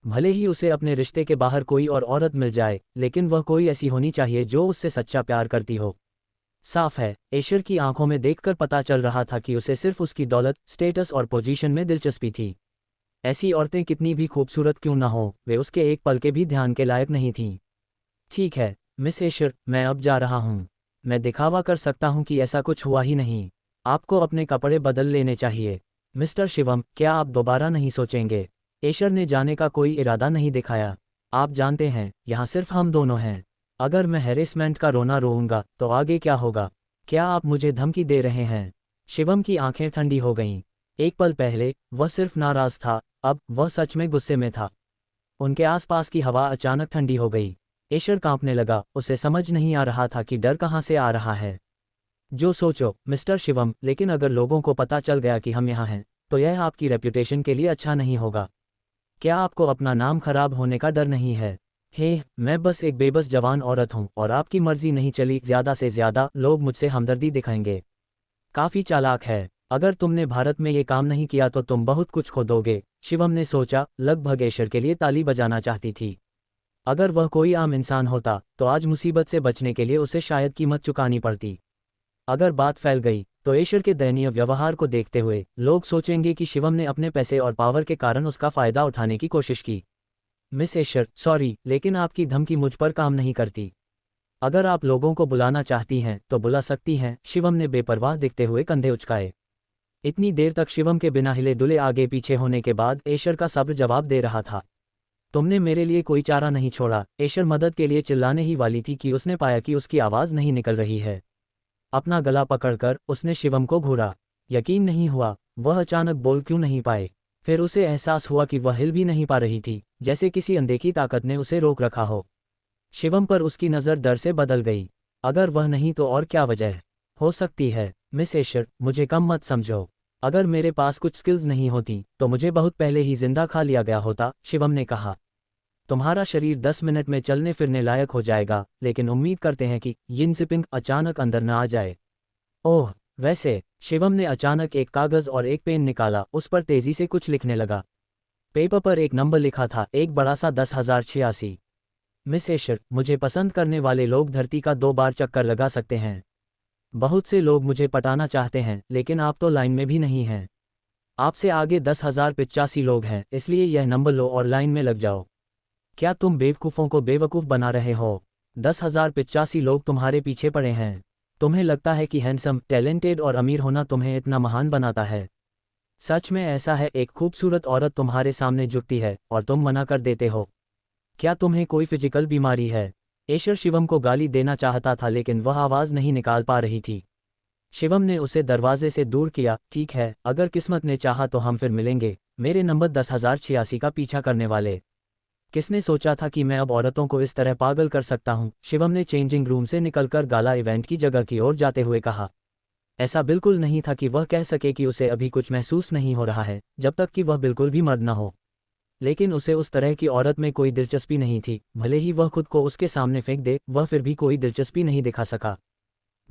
भले ही उसे अपने रिश्ते के बाहर कोई और औरत मिल जाए, लेकिन वह कोई ऐसी होनी चाहिए जो उससे सच्चा प्यार करती हो। साफ है, एशर की आंखों में देखकर पता चल रहा था कि उसे सिर्फ उसकी दौलत, स्टेटस और पोजीशन में दिलचस्पी थी। ऐसी औरतें कितनी भी खूबसूरत क्यों न हो, वे उसके एक पल के भी ध्यान के लायक नहीं थीं। ठीक है मिस एशर, मैं अब जा रहा हूँ। मैं दिखावा कर सकता हूँ कि ऐसा कुछ हुआ ही नहीं। आपको अपने कपड़े बदल लेने चाहिए। मिस्टर शिवम, क्या आप दोबारा नहीं सोचेंगे? एशर ने जाने का कोई इरादा नहीं दिखाया। आप जानते हैं, यहाँ सिर्फ हम दोनों हैं। अगर मैं हैरेसमेंट का रोना रोऊंगा तो आगे क्या होगा? क्या आप मुझे धमकी दे रहे हैं? शिवम की आंखें ठंडी हो गईं। एक पल पहले वह सिर्फ नाराज था, अब वह सच में गुस्से में था। उनके आसपास की हवा अचानक ठंडी हो गई। एशर कांपने लगा, उसे समझ नहीं आ रहा था कि डर कहाँ से आ रहा है। जो सोचो मिस्टर शिवम, लेकिन अगर लोगों को पता चल गया कि हम यहाँ हैं, तो यह आपकी रेप्यूटेशन के लिए अच्छा नहीं होगा। क्या आपको अपना नाम खराब होने का डर नहीं है? हे, मैं बस एक बेबस जवान औरत हूँ और आपकी मर्जी नहीं चली ज़्यादा से ज़्यादा लोग मुझसे हमदर्दी दिखाएंगे। काफ़ी चालाक है। अगर तुमने भारत में ये काम नहीं किया तो तुम बहुत कुछ खो दोगे। शिवम ने सोचा, लगभग एशर के लिए ताली बजाना चाहती थी। अगर वह कोई आम इंसान होता तो आज मुसीबत से बचने के लिए उसे शायद कीमत चुकानी पड़ती। अगर बात फैल गई तो एशर के दयनीय व्यवहार को देखते हुए लोग सोचेंगे कि शिवम ने अपने पैसे और पावर के कारण उसका फायदा उठाने की कोशिश की। मिस एशर, सॉरी, लेकिन आपकी धमकी मुझ पर काम नहीं करती। अगर आप लोगों को बुलाना चाहती हैं तो बुला सकती हैं। शिवम ने बेपरवाह दिखते हुए कंधे उचकाए। इतनी देर तक शिवम के बिना हिले डुले आगे पीछे होने के बाद एशर का सब्र जवाब दे रहा था। तुमने मेरे लिए कोई चारा नहीं छोड़ा। एशर मदद के लिए चिल्लाने ही वाली थी कि उसने पाया कि उसकी आवाज़ नहीं निकल रही है। अपना गला पकड़कर उसने शिवम को घूरा। यकीन नहीं हुआ, वह अचानक बोल क्यों नहीं पाए। फिर उसे एहसास हुआ कि वह हिल भी नहीं पा रही थी, जैसे किसी अनदेखी ताकत ने उसे रोक रखा हो। शिवम पर उसकी नज़र डर से बदल गई। अगर वह नहीं तो और क्या वजह हो सकती है? मिस एशर, मुझे कम मत समझो। अगर मेरे पास कुछ स्किल्स नहीं होती तो मुझे बहुत पहले ही जिंदा खा लिया गया होता, शिवम ने कहा। तुम्हारा शरीर 10 मिनट में चलने फिरने लायक हो जाएगा, लेकिन उम्मीद करते हैं कि यिनसिपिंग अचानक अंदर न आ जाए। ओह, वैसे, शिवम ने अचानक एक कागज़ और एक पेन निकाला, उस पर तेजी से कुछ लिखने लगा। पेपर पर एक नंबर लिखा था, एक बड़ा सा 10,086। मिस एशर, मुझे पसंद करने वाले लोग धरती का 2 बार चक्कर लगा सकते हैं। बहुत से लोग मुझे पटाना चाहते हैं, लेकिन आप तो लाइन में भी नहीं हैं। आपसे आगे 10,085 लोग हैं, इसलिए यह नंबर लो और लाइन में लग जाओ। क्या तुम बेवकूफ़ों को बेवकूफ़ बना रहे हो? 10,085 लोग तुम्हारे पीछे पड़े हैं। तुम्हें लगता है कि हैंडसम, टैलेंटेड और अमीर होना तुम्हें इतना महान बनाता है? सच में ऐसा है, एक खूबसूरत औरत तुम्हारे सामने झुकती है और तुम मना कर देते हो। क्या तुम्हें कोई फिजिकल बीमारी है? एशर शिवम को गाली देना चाहता था, लेकिन वह आवाज़ नहीं निकाल पा रही थी। शिवम ने उसे दरवाजे से दूर किया। ठीक है, अगर किस्मत ने चाहा तो हम फिर मिलेंगे, मेरे नंबर 10,086 का पीछा करने वाले। किसने सोचा था कि मैं अब औरतों को इस तरह पागल कर सकता हूँ? शिवम ने चेंजिंग रूम से निकलकर गाला इवेंट की जगह की ओर जाते हुए कहा। ऐसा बिल्कुल नहीं था कि वह कह सके कि उसे अभी कुछ महसूस नहीं हो रहा है, जब तक कि वह बिल्कुल भी मर्द न हो। लेकिन उसे उस तरह की औरत में कोई दिलचस्पी नहीं थी। भले ही वह खुद को उसके सामने फेंक दे, वह फिर भी कोई दिलचस्पी नहीं दिखा सका।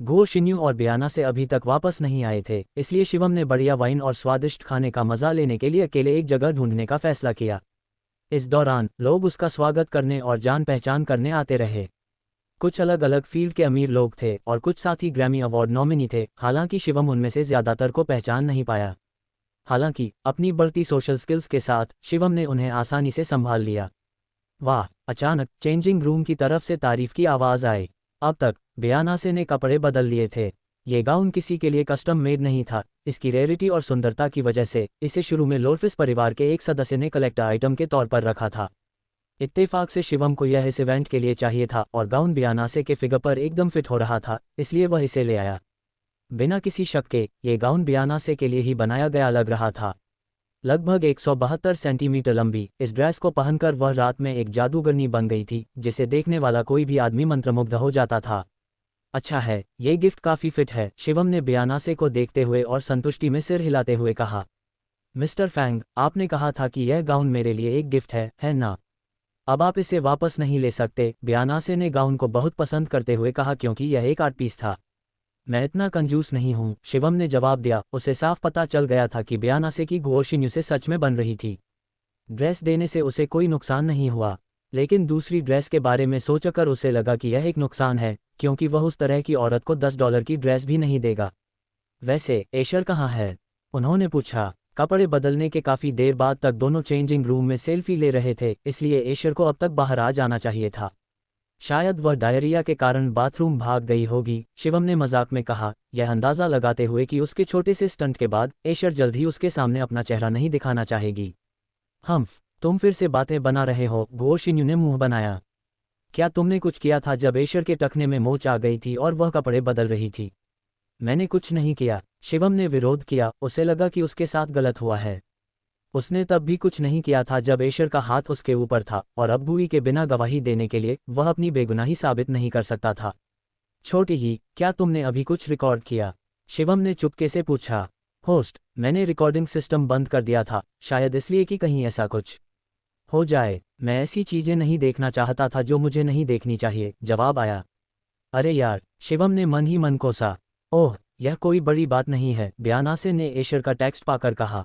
गो शिन्यू और बियाना से अभी तक वापस नहीं आए थे, इसलिए शिवम ने बढ़िया वाइन और स्वादिष्ट खाने का मजा लेने के लिए अकेले एक जगह ढूंढने का फैसला किया। इस दौरान लोग उसका स्वागत करने और जान पहचान करने आते रहे। कुछ अलग अलग फील्ड के अमीर लोग थे और कुछ साथी ग्रैमी अवार्ड नॉमिनी थे, हालांकि शिवम उनमें से ज़्यादातर को पहचान नहीं पाया। हालांकि अपनी बढ़ती सोशल स्किल्स के साथ शिवम ने उन्हें आसानी से संभाल लिया। वाह! अचानक चेंजिंग रूम की तरफ से तारीफ की आवाज़ आई। अब तक बियानासे ने कपड़े बदल लिए थे। ये गाउन किसी के लिए कस्टम मेड नहीं था। इसकी रेयरिटी और सुंदरता की वजह से इसे शुरू में लोरफिस परिवार के एक सदस्य ने कलेक्टर आइटम के तौर पर रखा था। इत्तेफाक से शिवम को यह इस इवेंट के लिए चाहिए था और गाउन बियानासे के फिगर पर एकदम फिट हो रहा था, इसलिए वह इसे ले आया। बिना किसी शक के ये गाउन बियानासे के लिए ही बनाया गया लग रहा था। लगभग 172 सेंटीमीटर लंबी इस ड्रेस को पहनकर वह रात में एक जादूगरनी बन गई थी, जिसे देखने वाला कोई भी आदमी मंत्रमुग्ध हो जाता था। अच्छा है, ये गिफ्ट काफ़ी फिट है, शिवम ने बियानासे को देखते हुए और संतुष्टि में सिर हिलाते हुए कहा। मिस्टर फैंग, आपने कहा था कि यह गाउन मेरे लिए एक गिफ्ट है ना? अब आप इसे वापस नहीं ले सकते, बियानासे ने गाउन को बहुत पसंद करते हुए कहा, क्योंकि यह एक आर्ट पीस था। मैं इतना कंजूस नहीं हूँ, शिवम ने जवाब दिया। उसे साफ पता चल गया था कि बयानासे की गुओ शिन्यू से सच में बन रही थी। ड्रेस देने से उसे कोई नुकसान नहीं हुआ, लेकिन दूसरी ड्रेस के बारे में सोचकर उसे लगा कि यह एक नुकसान है, क्योंकि वह उस तरह की औरत को $10 की ड्रेस भी नहीं देगा। वैसे एशर कहाँ है? उन्होंने पूछा। कपड़े बदलने के काफ़ी देर बाद तक दोनों चेंजिंग रूम में सेल्फी ले रहे थे, इसलिए एशर को अब तक बाहर आ जाना चाहिए था। शायद वह डायरिया के कारण बाथरूम भाग गई होगी, शिवम ने मजाक में कहा, यह अंदाज़ा लगाते हुए कि उसके छोटे से स्टंट के बाद एशर जल्द ही उसके सामने अपना चेहरा नहीं दिखाना चाहेगी। हम्फ, तुम फिर से बातें बना रहे हो, गुओ शिन्यू ने मुंह बनाया। क्या तुमने कुछ किया था जब एशर के टखने में मोच आ गई थी और वह कपड़े बदल रही थी? मैंने कुछ नहीं किया, शिवम ने विरोध किया। उसे लगा कि उसके साथ गलत हुआ है। उसने तब भी कुछ नहीं किया था जब एशर का हाथ उसके ऊपर था, और अब गुई के बिना गवाही देने के लिए वह अपनी बेगुनाही साबित नहीं कर सकता था। छोटी ही, क्या तुमने अभी कुछ रिकॉर्ड किया? शिवम ने चुपके से पूछा। होस्ट, मैंने रिकॉर्डिंग सिस्टम बंद कर दिया था, शायद इसलिए कि कहीं ऐसा कुछ हो जाए। मैं ऐसी चीजें नहीं देखना चाहता था जो मुझे नहीं देखनी चाहिए, जवाब आया। अरे यार, शिवम ने मन ही मन कोसा। ओह, यह कोई बड़ी बात नहीं है, बयानासे ने एशर का टेक्स्ट पाकर कहा।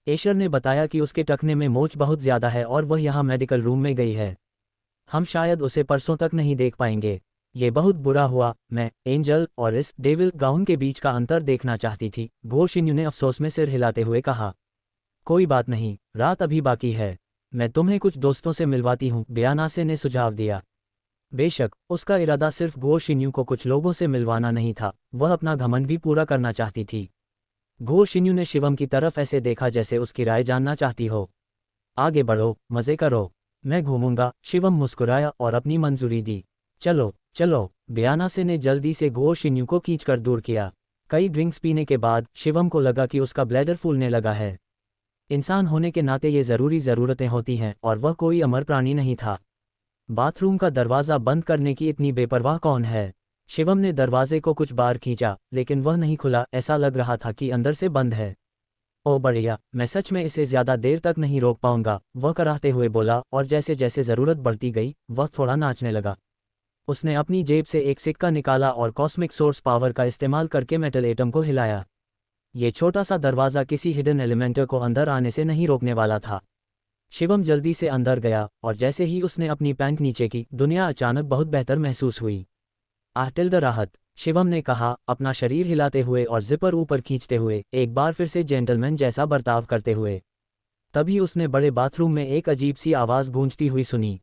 एशर ने बताया कि उसके टखने में मोच बहुत ज़्यादा है और वह यहाँ मेडिकल रूम में गई है। हम शायद उसे परसों तक नहीं देख पाएंगे। ये बहुत बुरा हुआ। मैं एंजल और इस डेविल गाउन के बीच का अंतर देखना चाहती थी, गुओ शिन्यू ने अफसोस में सिर हिलाते हुए कहा। कोई बात नहीं, रात अभी बाकी है। मैं तुम्हें कुछ दोस्तों से मिलवाती हूँ, बयानासे ने सुझाव दिया। बेशक, उसका इरादा सिर्फ गुओ शिन्यू को कुछ लोगों से मिलवाना नहीं था, वह अपना घमंड भी पूरा करना चाहती थी। गुओ शिन्यू ने शिवम की तरफ ऐसे देखा जैसे उसकी राय जानना चाहती हो। आगे बढ़ो, मज़े करो, मैं घूमूंगा, शिवम मुस्कुराया और अपनी मंजूरी दी। चलो चलो, बयानासे ने जल्दी से गुओ शिन्यू को खींचकर दूर किया। कई ड्रिंक्स पीने के बाद शिवम को लगा कि उसका ब्लैडर फूलने लगा है। इंसान होने के नाते ये ज़रूरी ज़रूरतें होती हैं, और वह कोई अमर प्राणी नहीं था। बाथरूम का दरवाज़ा बंद करने की इतनी बेपरवाह कौन है? शिवम ने दरवाजे को कुछ बार खींचा, लेकिन वह नहीं खुला। ऐसा लग रहा था कि अंदर से बंद है। ओ बढ़िया, मैं सच में इसे ज़्यादा देर तक नहीं रोक पाऊंगा, वह कराहते हुए बोला, और जैसे जैसे ज़रूरत बढ़ती गई वह थोड़ा नाचने लगा। उसने अपनी जेब से एक सिक्का निकाला और कॉस्मिक सोर्स पावर का इस्तेमाल करके मेटल एटम को हिलाया। ये छोटा सा दरवाज़ा किसी हिडन एलिमेंटर को अंदर आने से नहीं रोकने वाला था। शिवम जल्दी से अंदर गया, और जैसे ही उसने अपनी पैंट नीचे की, दुनिया अचानक बहुत बेहतर महसूस हुई। आह राहत, शिवम ने कहा, अपना शरीर हिलाते हुए और जिपर ऊपर खींचते हुए, एक बार फिर से जेंटलमैन जैसा बर्ताव करते हुए। तभी उसने बड़े बाथरूम में एक अजीब सी आवाज़ गूंजती हुई सुनी।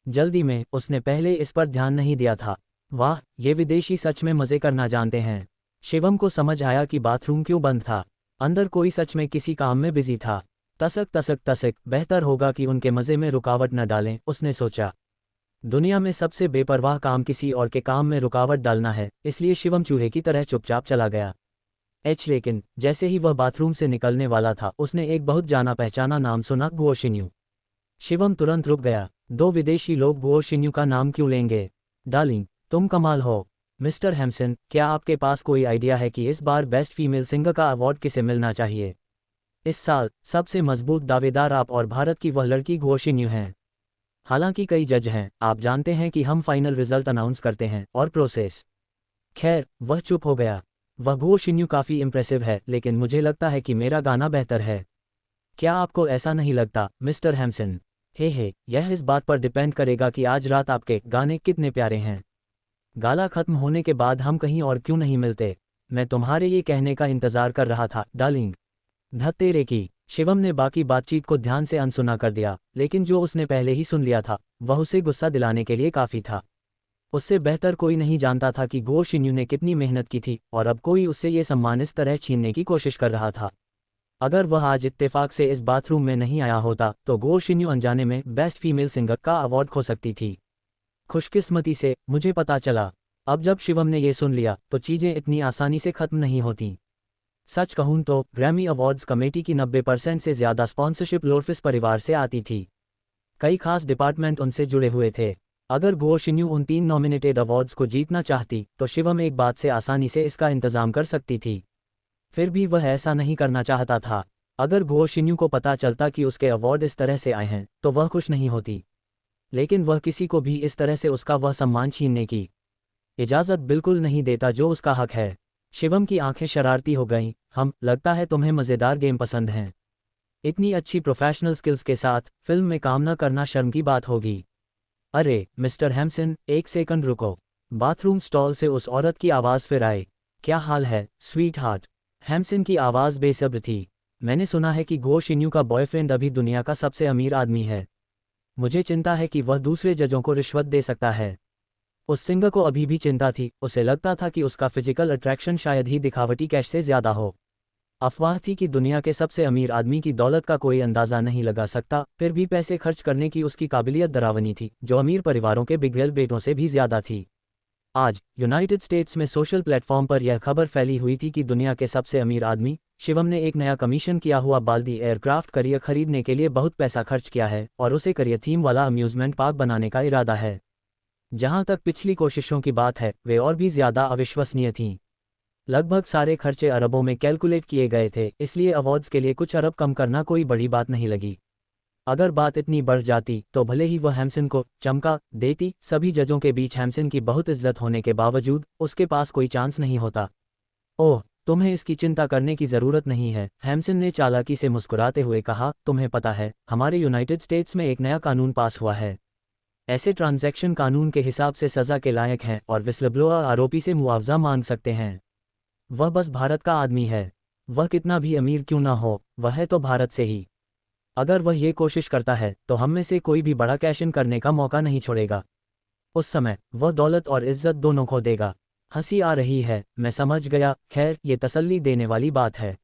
जल्दी में उसने पहले इस पर ध्यान नहीं दिया था। वाह, ये विदेशी सच में मज़े करना जानते हैं। शिवम को समझ आया कि बाथरूम क्यों बंद था। अंदर कोई सच में किसी काम में बिजी था। तसक तसक तसक, बेहतर होगा कि उनके मज़े में रुकावट न डालें, उसने सोचा। दुनिया में सबसे बेपरवाह काम किसी और के काम में रुकावट डालना है, इसलिए शिवम चूहे की तरह चुपचाप चला गया। लेकिन जैसे ही वह बाथरूम से निकलने वाला था, उसने एक बहुत जाना पहचाना नाम सुना, गुओ शिन्यू। शिवम तुरंत रुक गया। दो विदेशी लोग गुओ शिन्यू का नाम क्यों लेंगे? डार्लिंग, तुम कमाल हो। मिस्टर हैम्सन, क्या आपके पास कोई आइडिया है कि इस बार बेस्ट फीमेल सिंगर का अवार्ड किसे मिलना चाहिए? इस साल सबसे मजबूत दावेदार आप और भारत की वह लड़की गुओ शिन्यू हैं। हालांकि कई जज हैं, आप जानते हैं कि हम फाइनल रिजल्ट अनाउंस करते हैं और प्रोसेस। खैर, वह चुप हो गया। वह गुओ शिन्यू काफ़ी इम्प्रेसिव है, लेकिन मुझे लगता है कि मेरा गाना बेहतर है। क्या आपको ऐसा नहीं लगता, मिस्टर हैम्सन? हे, यह इस बात पर डिपेंड करेगा कि आज रात आपके गाने कितने प्यारे हैं। गाला खत्म होने के बाद हम कहीं और क्यों नहीं मिलते? मैं तुम्हारे ये कहने का इंतज़ार कर रहा था, डार्लिंग। धत्तेरे की। शिवम ने बाकी बातचीत को ध्यान से अनसुना कर दिया, लेकिन जो उसने पहले ही सुन लिया था वह उसे गुस्सा दिलाने के लिए काफ़ी था। उससे बेहतर कोई नहीं जानता था कि गुओ शिन्यू ने कितनी मेहनत की थी, और अब कोई उससे ये सम्मान इस तरह छीनने की कोशिश कर रहा था। अगर वह आज इत्तेफाक से इस बाथरूम में नहीं आया होता तो गुओ शिन्यू अनजाने में बेस्ट फीमेल सिंगर का अवार्ड खो सकती थी। खुशकिस्मती से मुझे पता चला। अब जब शिवम ने ये सुन लिया तो चीज़ें इतनी आसानी से ख़त्म नहीं होती। सच कहूँ तो ग्रैमी अवार्ड्स कमेटी की 90% से ज़्यादा स्पॉन्सरशिप लोरफिस परिवार से आती थी। कई खास डिपार्टमेंट उनसे जुड़े हुए थे। अगर गुओ शिन्यू उन 3 नॉमिनेटेड अवार्ड्स को जीतना चाहती तो शिवम एक बात से आसानी से इसका इंतज़ाम कर सकती थी। फिर भी वह ऐसा नहीं करना चाहता था। अगर गुओ शिन्यू को पता चलता कि उसके अवार्ड इस तरह से आए हैं तो वह खुश नहीं होती, लेकिन वह किसी को भी इस तरह से उसका वह सम्मान छीनने की इजाज़त बिल्कुल नहीं देता जो उसका हक है। शिवम की आंखें शरारती हो गईं। लगता है तुम्हें मज़ेदार गेम पसंद हैं। इतनी अच्छी प्रोफेशनल स्किल्स के साथ फिल्म में काम न करना शर्म की बात होगी। अरे मिस्टर हैम्सन, एक सेकंड रुको। बाथरूम स्टॉल से उस औरत की आवाज़ फिर आई। क्या हाल है स्वीट हार्ट? हैम्सन की आवाज़ बेसब्र थी। मैंने सुना है कि घो शिन्यू का बॉयफ्रेंड अभी दुनिया का सबसे अमीर आदमी है। मुझे चिंता है कि वह दूसरे जजों को रिश्वत दे सकता है। उस सिंगर को अभी भी चिंता थी। उसे लगता था कि उसका फिजिकल अट्रैक्शन शायद ही दिखावटी कैश से ज़्यादा हो। अफवाह थी कि दुनिया के सबसे अमीर आदमी की दौलत का कोई अंदाज़ा नहीं लगा सकता, फिर भी पैसे खर्च करने की उसकी काबिलियत डरावनी थी, जो अमीर परिवारों के बिगड़ेल बेटों से भी ज़्यादा थी। आज यूनाइटेड स्टेट्स में सोशल प्लेटफॉर्म पर यह खबर फैली हुई थी कि दुनिया के सबसे अमीर आदमी शिवम ने एक नया कमीशन किया हुआ बाल्दी एयरक्राफ्ट करियर खरीदने के लिए बहुत पैसा खर्च किया है और उसे करियर थीम वाला अम्यूज़मेंट पार्क बनाने का इरादा है। जहां तक पिछली कोशिशों की बात है, वे और भी ज़्यादा अविश्वसनीय थीं। लगभग सारे खर्चे अरबों में कैलकुलेट किए गए थे, इसलिए अवार्ड्स के लिए कुछ अरब कम करना कोई बड़ी बात नहीं लगी। अगर बात इतनी बढ़ जाती तो भले ही वह हैम्सन को चमका देती। सभी जजों के बीच हैम्सन की बहुत इज्जत होने के बावजूद उसके पास कोई चांस नहीं होता। ओह, तुम्हें इसकी चिंता करने की ज़रूरत नहीं है, हैम्सन ने चालाकी से मुस्कुराते हुए कहा। तुम्हें पता है, हमारे यूनाइटेड स्टेट्स में एक नया कानून पास हुआ है। ऐसे ट्रांजैक्शन कानून के हिसाब से सज़ा के लायक हैं और विस्लब्लोअर आरोपी से मुआवजा मांग सकते हैं। वह बस भारत का आदमी है। वह कितना भी अमीर क्यों ना हो, वह है तो भारत से ही। अगर वह ये कोशिश करता है तो हम में से कोई भी बड़ा कैश इन करने का मौका नहीं छोड़ेगा। उस समय वह दौलत और इज्जत दोनों खो देगा। हंसी आ रही है, मैं समझ गया। खैर, ये तसल्ली देने वाली बात है।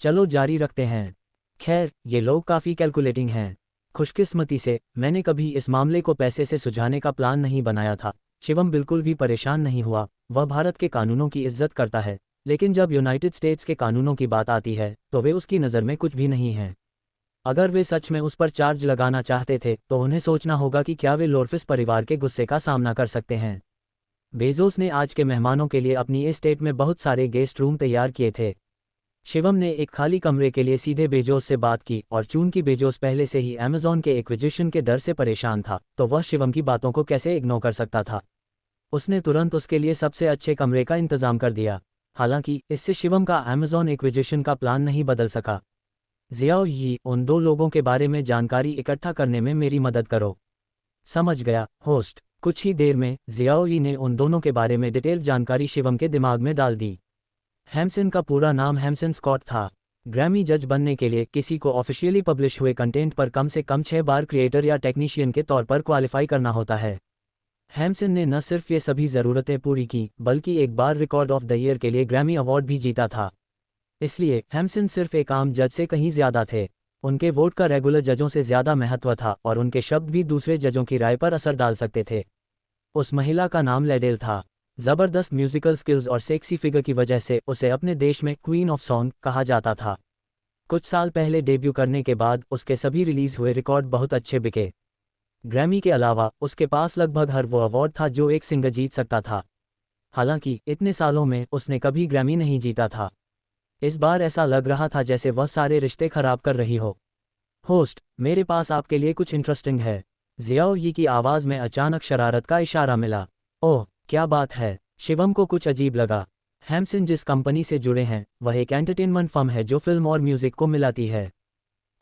चलो जारी रखते हैं। खैर, ये लोग काफ़ी कैलकुलेटिंग हैं। खुशकिस्मती से मैंने कभी इस मामले को पैसे से सुलझाने का प्लान नहीं बनाया था। शिवम बिल्कुल भी परेशान नहीं हुआ। वह भारत के कानूनों की इज्जत करता है, लेकिन जब यूनाइटेड स्टेट्स के कानूनों की बात आती है तो वे उसकी नज़र में कुछ भी नहीं हैं। अगर वे सच में उस पर चार्ज लगाना चाहते थे तो उन्हें सोचना होगा कि क्या वे लोर्फिस परिवार के गुस्से का सामना कर सकते हैं। बेजोस ने आज के मेहमानों के लिए अपनी एस्टेट में बहुत सारे गेस्ट रूम तैयार किए थे। शिवम ने एक खाली कमरे के लिए सीधे बेजोस से बात की, और चूंकि बेजोस पहले से ही अमेज़न के एक्विजिशन के डर से परेशान था, तो वह शिवम की बातों को कैसे इग्नोर कर सकता था। उसने तुरंत उसके लिए सबसे अच्छे कमरे का इंतजाम कर दिया। हालांकि इससे शिवम का अमेज़न एक्विजिशन का प्लान नहीं बदल सका। जियाओ यी, उन दो लोगों के बारे में जानकारी इकट्ठा करने में मेरी मदद करो। समझ गया होस्ट। कुछ ही देर में जियाओ यी ने उन दोनों के बारे में डिटेल जानकारी शिवम के दिमाग में डाल दी। हैम्सन का पूरा नाम हैम्सन स्कॉट था। ग्रैमी जज बनने के लिए किसी को ऑफिशियली पब्लिश हुए कंटेंट पर कम से कम 6 बार क्रिएटर या टेक्नीशियन के तौर पर क्वालिफाई करना होता है। हैम्सन ने न सिर्फ ये सभी ज़रूरतें पूरी की, बल्कि एक बार रिकॉर्ड ऑफ द ईयर के लिए ग्रैमी अवार्ड भी जीता था। इसलिए हैम्सन सिर्फ एक आम जज से कहीं ज़्यादा थे। उनके वोट का रेगुलर जजों से ज़्यादा महत्व था, और उनके शब्द भी दूसरे जजों की राय पर असर डाल सकते थे। उस महिला का नाम लेडेल था। ज़बरदस्त म्यूजिकल स्किल्स और सेक्सी फिगर की वजह से उसे अपने देश में क्वीन ऑफ सॉन्ग कहा जाता था। कुछ साल पहले डेब्यू करने के बाद उसके सभी रिलीज़ हुए रिकॉर्ड बहुत अच्छे बिके। ग्रैमी के अलावा उसके पास लगभग हर वो अवार्ड था जो एक सिंगर जीत सकता था। हालांकि इतने सालों में उसने कभी ग्रैमी नहीं जीता था। इस बार ऐसा लग रहा था जैसे वह सारे रिश्ते खराब कर रही हो। होस्ट, मेरे पास आपके लिए कुछ इंटरेस्टिंग है। जियाओ यी की आवाज़ में अचानक शरारत का इशारा मिला। ओह, क्या बात है? शिवम को कुछ अजीब लगा। हैम्सन जिस कंपनी से जुड़े हैं वह एक एंटरटेनमेंट फर्म है जो फिल्म और म्यूज़िक को मिलाती है।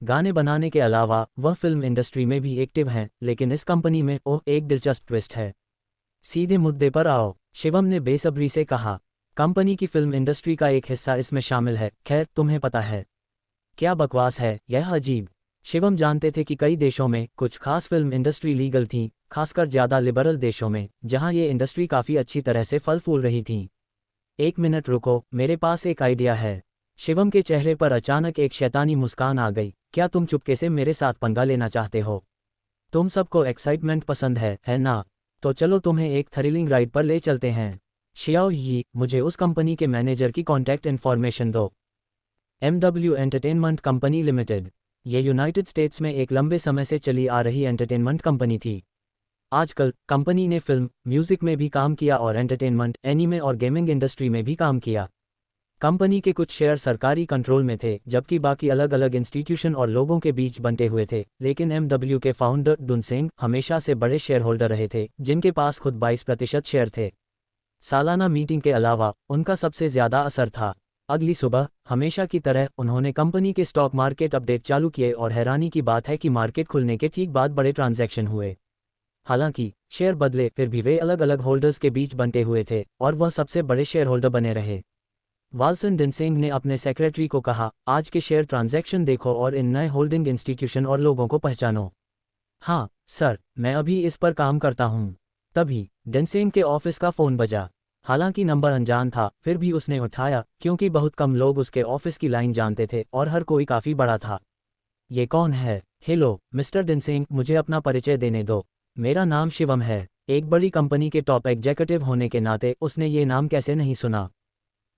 गाने बनाने के अलावा वह फिल्म इंडस्ट्री में भी एक्टिव हैं, लेकिन इस कंपनी में एक दिलचस्प ट्विस्ट है। सीधे मुद्दे पर आओ, शिवम ने बेसब्री से कहा। कंपनी की फिल्म इंडस्ट्री का एक हिस्सा इसमें शामिल है। खैर, तुम्हें पता है। क्या बकवास है यह? अजीब। शिवम जानते थे कि कई देशों में कुछ खास फिल्म इंडस्ट्री लीगल थी, खासकर ज़्यादा लिबरल देशों में जहां ये इंडस्ट्री काफ़ी अच्छी तरह से फल फूल रही थी। एक मिनट रुको, मेरे पास एक आइडिया है। शिवम के चेहरे पर अचानक एक शैतानी मुस्कान आ गई। क्या तुम चुपके से मेरे साथ पंगा लेना चाहते हो? तुम सबको एक्साइटमेंट पसंद है ना? तो चलो तुम्हें एक थ्रिलिंग राइड पर ले चलते हैं। शियाओ यी, मुझे उस कंपनी के मैनेजर की कॉन्टैक्ट इन्फॉर्मेशन दो। MW entertainment company limited. ये यूनाइटेड स्टेट्स में एक लंबे समय से चली आ रही एंटरटेनमेंट कंपनी थी। आजकल कंपनी ने फिल्म, म्यूजिक में भी काम किया और एंटरटेनमेंट, एनीमे और गेमिंग इंडस्ट्री में भी काम किया। कंपनी के कुछ शेयर सरकारी कंट्रोल में थे, जबकि बाकी अलग अलग इंस्टीट्यूशन और लोगों के बीच बंटे हुए थे। लेकिन MW के फाउंडर डुनसेंग हमेशा से बड़े शेयर होल्डर रहे थे, जिनके पास खुद 22% शेयर थे। सालाना मीटिंग के अलावा उनका सबसे ज़्यादा असर था। अगली सुबह हमेशा की तरह उन्होंने कंपनी के स्टॉक मार्केट अपडेट चालू किए और हैरानी की बात है कि मार्केट खुलने के ठीक बाद बड़े ट्रांजैक्शन हुए। हालांकि शेयर बदले, फिर भी वे अलग अलग होल्डर्स के बीच बंटे हुए थे और वह सबसे बड़े शेयर होल्डर बने रहे। वाल्सन डिनसेंग ने अपने सेक्रेटरी को कहा, आज के शेयर ट्रांजैक्शन देखो और इन नए होल्डिंग इंस्टीट्यूशन और लोगों को पहचानो। हाँ सर, मैं अभी इस पर काम करता हूँ। तभी डिनसेंग के ऑफिस का फ़ोन बजा। हालांकि नंबर अनजान था, फिर भी उसने उठाया क्योंकि बहुत कम लोग उसके ऑफिस की लाइन जानते थे और हर कोई काफ़ी बड़ा था। ये कौन है? हेलो मिस्टर डिनसेंग, मुझे अपना परिचय देने दो। मेरा नाम शिवम है। एक बड़ी कंपनी के टॉप एग्जीक्यूटिव होने के नाते उसने ये नाम कैसे नहीं सुना।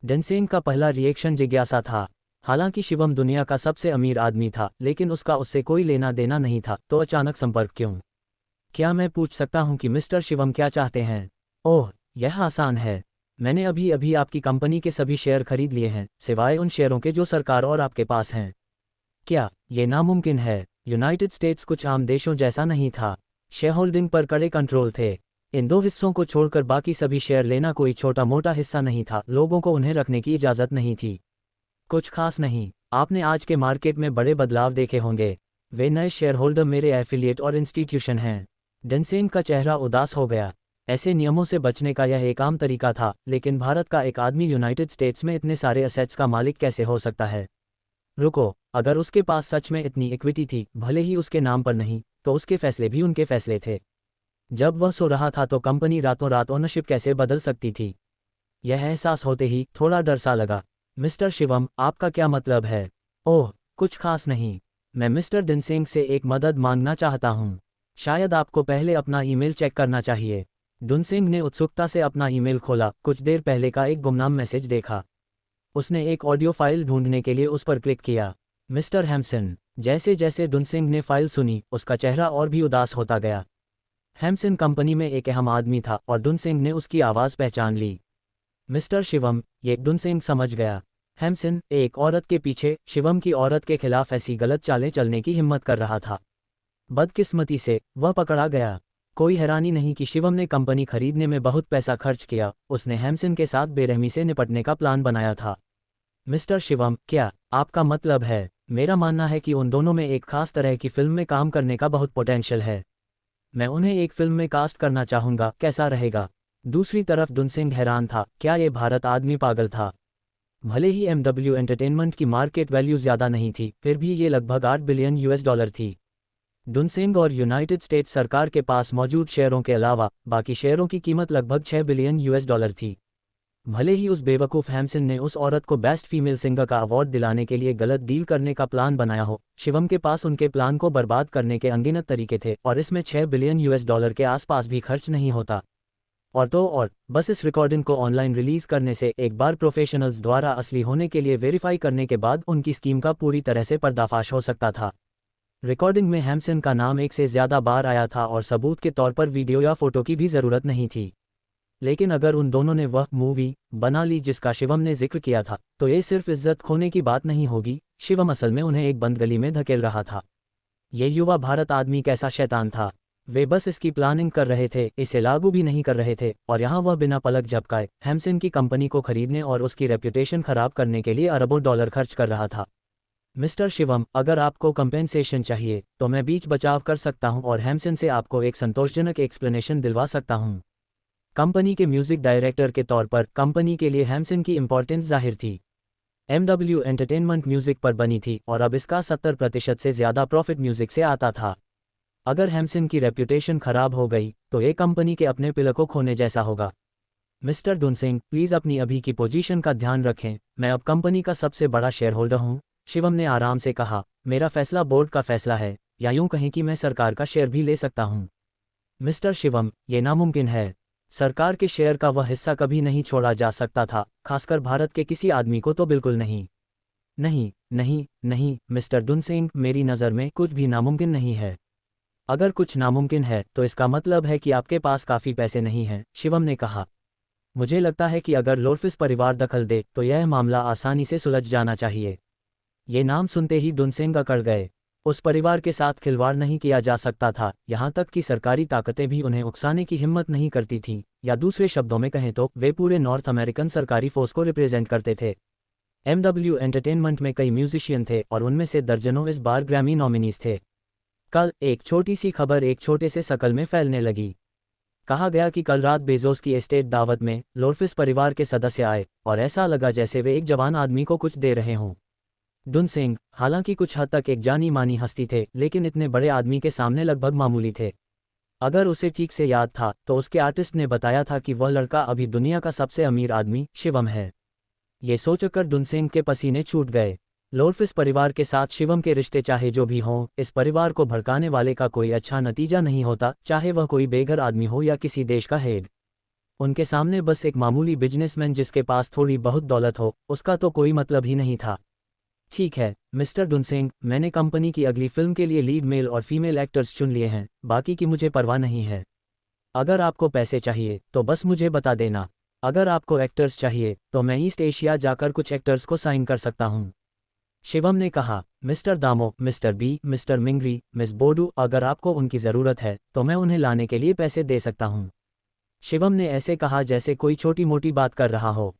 डिनसेंग का पहला रिएक्शन जिज्ञासा था। हालांकि शिवम दुनिया का सबसे अमीर आदमी था, लेकिन उसका उससे कोई लेना देना नहीं था, तो अचानक संपर्क क्यों? क्या मैं पूछ सकता हूं कि मिस्टर शिवम क्या चाहते हैं? ओह, यह आसान है। मैंने अभी अभी आपकी कंपनी के सभी शेयर खरीद लिए हैं, सिवाय उन शेयरों के जो सरकार और आपके पास हैं। क्या ये नामुमकिन है? यूनाइटेड स्टेट्स कुछ आम देशों जैसा नहीं था। शेयर होल्डिंग पर कड़े कंट्रोल थे। इन दो हिस्सों को छोड़कर बाकी सभी शेयर लेना कोई छोटा मोटा हिस्सा नहीं था। लोगों को उन्हें रखने की इजाज़त नहीं थी। कुछ खास नहीं। आपने आज के मार्केट में बड़े बदलाव देखे होंगे। वे नए शेयर होल्डर मेरे एफिलिएट और इंस्टीट्यूशन हैं। डिनसेंग का चेहरा उदास हो गया। ऐसे नियमों से बचने का यह एक आम तरीका था, लेकिन भारत का एक आदमी यूनाइटेड स्टेट्स में इतने सारे असेट्स का मालिक कैसे हो सकता है? रुको, अगर उसके पास सच में इतनी इक्विटी थी, भले ही उसके नाम पर नहीं, तो उसके फैसले भी उनके फैसले थे। जब वह सो रहा था तो कंपनी रातों रात ओनरशिप कैसे बदल सकती थी? यह एहसास होते ही थोड़ा डर सा लगा। मिस्टर शिवम, आपका क्या मतलब है? ओह, कुछ खास नहीं। मैं मिस्टर डिनसेंग से एक मदद मांगना चाहता हूँ। शायद आपको पहले अपना ईमेल चेक करना चाहिए। डिनसेंग ने उत्सुकता से अपना ईमेल खोला। कुछ देर पहले का एक गुमनाम मैसेज देखा। उसने एक ऑडियो फाइल ढूंढने के लिए उस पर क्लिक किया। मिस्टर हैम्सन। जैसे जैसे डिनसेंग ने फाइल सुनी, उसका चेहरा और भी उदास होता गया। हैम्सन कंपनी में एक अहम आदमी था और डिनसेंग ने उसकी आवाज़ पहचान ली। मिस्टर शिवम, ये डिनसेंग समझ गया। हैम्सन एक औरत के पीछे शिवम की औरत के खिलाफ ऐसी गलत चालें चलने की हिम्मत कर रहा था। बदकिस्मती से वह पकड़ा गया। कोई हैरानी नहीं कि शिवम ने कंपनी खरीदने में बहुत पैसा खर्च किया। उसने हैम्सन के साथ बेरहमी से निपटने का प्लान बनाया था। मिस्टर शिवम, क्या आपका मतलब है? मेरा मानना है कि उन दोनों में एक खास तरह की फिल्म में काम करने का बहुत पोटेंशियल है। मैं उन्हें एक फिल्म में कास्ट करना चाहूँगा, कैसा रहेगा? दूसरी तरफ डिनसेंग हैरान था। क्या ये भारत आदमी पागल था? भले ही MW एंटरटेनमेंट की मार्केट वैल्यू ज़्यादा नहीं थी, फिर भी ये लगभग 8 बिलियन US डॉलर थी। डिनसेंग और यूनाइटेड स्टेट्स सरकार के पास मौजूद शेयरों के अलावा बाकी शेयरों की कीमत लगभग 6 बिलियन US डॉलर थी। भले ही उस बेवकूफ़ हैम्सन ने उस औरत को बेस्ट फीमेल सिंगर का अवार्ड दिलाने के लिए गलत डील करने का प्लान बनाया हो, शिवम के पास उनके प्लान को बर्बाद करने के अनगिनत तरीके थे और इसमें 6 बिलियन US डॉलर के आसपास भी खर्च नहीं होता। और तो और, बस इस रिकॉर्डिंग को ऑनलाइन रिलीज़ करने से एक बार प्रोफेशनल्स द्वारा असली होने के लिए वेरीफाई करने के बाद उनकी स्कीम का पूरी तरह से पर्दाफाश हो सकता था। रिकॉर्डिंग में हैम्सन का नाम एक से ज़्यादा बार आया था और सबूत के तौर पर वीडियो या फोटो की भी ज़रूरत नहीं थी। लेकिन अगर उन दोनों ने वह मूवी बना ली जिसका शिवम ने जिक्र किया था, तो ये सिर्फ इज्जत खोने की बात नहीं होगी। शिवम असल में उन्हें एक बंद गली में धकेल रहा था। ये युवा भारत आदमी कैसा शैतान था। वे बस इसकी प्लानिंग कर रहे थे, इसे लागू भी नहीं कर रहे थे, और यहाँ वह बिना पलक झपकाए हैम्सन की कंपनी को खरीदने और उसकी रेप्यूटेशन खराब करने के लिए अरबों डॉलर खर्च कर रहा था। मिस्टर शिवम, अगर आपको कंपेंसेशन चाहिए तो मैं बीच बचाव कर सकता हूं और हैम्सन से आपको एक संतोषजनक एक्सप्लेनेशन दिलवा सकता हूं। कंपनी के म्यूजिक डायरेक्टर के तौर पर कंपनी के लिए हैम्सन की इंपॉर्टेंस जाहिर थी। MW एंटरटेनमेंट म्यूजिक पर बनी थी और अब इसका 70% से ज़्यादा प्रॉफिट म्यूजिक से आता था। अगर हैम्सन की रेप्यूटेशन खराब हो गई तो ये कंपनी के अपने पिलर को खोने जैसा होगा। मिस्टर डिनसेंग, प्लीज़ अपनी अभी की पोजीशन का ध्यान रखें। मैं अब कंपनी का सबसे बड़ा शेयर होल्डर हूँ। शिवम ने आराम से कहा, मेरा फैसला बोर्ड का फैसला है, या यूं कहें कि मैं सरकार का शेयर भी ले सकता हूं। मिस्टर शिवम, ये नामुमकिन है। सरकार के शेयर का वह हिस्सा कभी नहीं छोड़ा जा सकता था, खासकर भारत के किसी आदमी को तो बिल्कुल नहीं। नहीं नहीं नहीं मिस्टर डिनसेंग, मेरी नज़र में कुछ भी नामुमकिन नहीं है। अगर कुछ नामुमकिन है तो इसका मतलब है कि आपके पास काफ़ी पैसे नहीं हैं, शिवम ने कहा। मुझे लगता है कि अगर लोरफिस परिवार दखल दे तो यह मामला आसानी से सुलझ जाना चाहिए। ये नाम सुनते ही डिनसेंग अकड़ गए। उस परिवार के साथ खिलवाड़ नहीं किया जा सकता था, यहाँ तक कि सरकारी ताकतें भी उन्हें उकसाने की हिम्मत नहीं करती थीं, या दूसरे शब्दों में कहें तो वे पूरे नॉर्थ अमेरिकन सरकारी फोर्स को रिप्रेजेंट करते थे। MW एंटरटेनमेंट में कई म्यूजिशियन थे और उनमें से दर्जनों इस बार ग्रैमी नॉमिनीज थे। कल एक छोटी सी खबर एक छोटे से सर्कल में फैलने लगी। कहा गया कि कल रात बेजोस की एस्टेट दावत में लोरफिस परिवार के सदस्य आए और ऐसा लगा जैसे वे एक जवान आदमी को कुछ दे रहे हों। दुनसेंग, हालांकि कुछ हद तक एक जानी मानी हस्ती थे, लेकिन इतने बड़े आदमी के सामने लगभग मामूली थे। अगर उसे ठीक से याद था तो उसके आर्टिस्ट ने बताया था कि वह लड़का अभी दुनिया का सबसे अमीर आदमी शिवम है। ये सोचकर दुनसेंग के पसीने छूट गए। लोरफिस परिवार के साथ शिवम के रिश्ते चाहे जो भी हों, इस परिवार को भड़काने वाले का कोई अच्छा नतीजा नहीं होता, चाहे वह कोई बेघर आदमी हो या किसी देश का हेड। उनके सामने बस एक मामूली बिजनेसमैन जिसके पास थोड़ी बहुत दौलत हो, उसका तो कोई मतलब ही नहीं था। ठीक है मिस्टर दुनसेंग, मैंने कंपनी की अगली फिल्म के लिए लीड मेल और फीमेल एक्टर्स चुन लिए हैं, बाकी की मुझे परवाह नहीं है। अगर आपको पैसे चाहिए तो बस मुझे बता देना। अगर आपको एक्टर्स चाहिए तो मैं ईस्ट एशिया जाकर कुछ एक्टर्स को साइन कर सकता हूँ। शिवम ने कहा, मिस्टर दामो, mister B, mister मिंगरी, miss Bodu, अगर आपको उनकी ज़रूरत है तो मैं उन्हें लाने के लिए पैसे दे सकता हूँ। शिवम ने ऐसे कहा जैसे कोई छोटी मोटी बात कर रहा हो।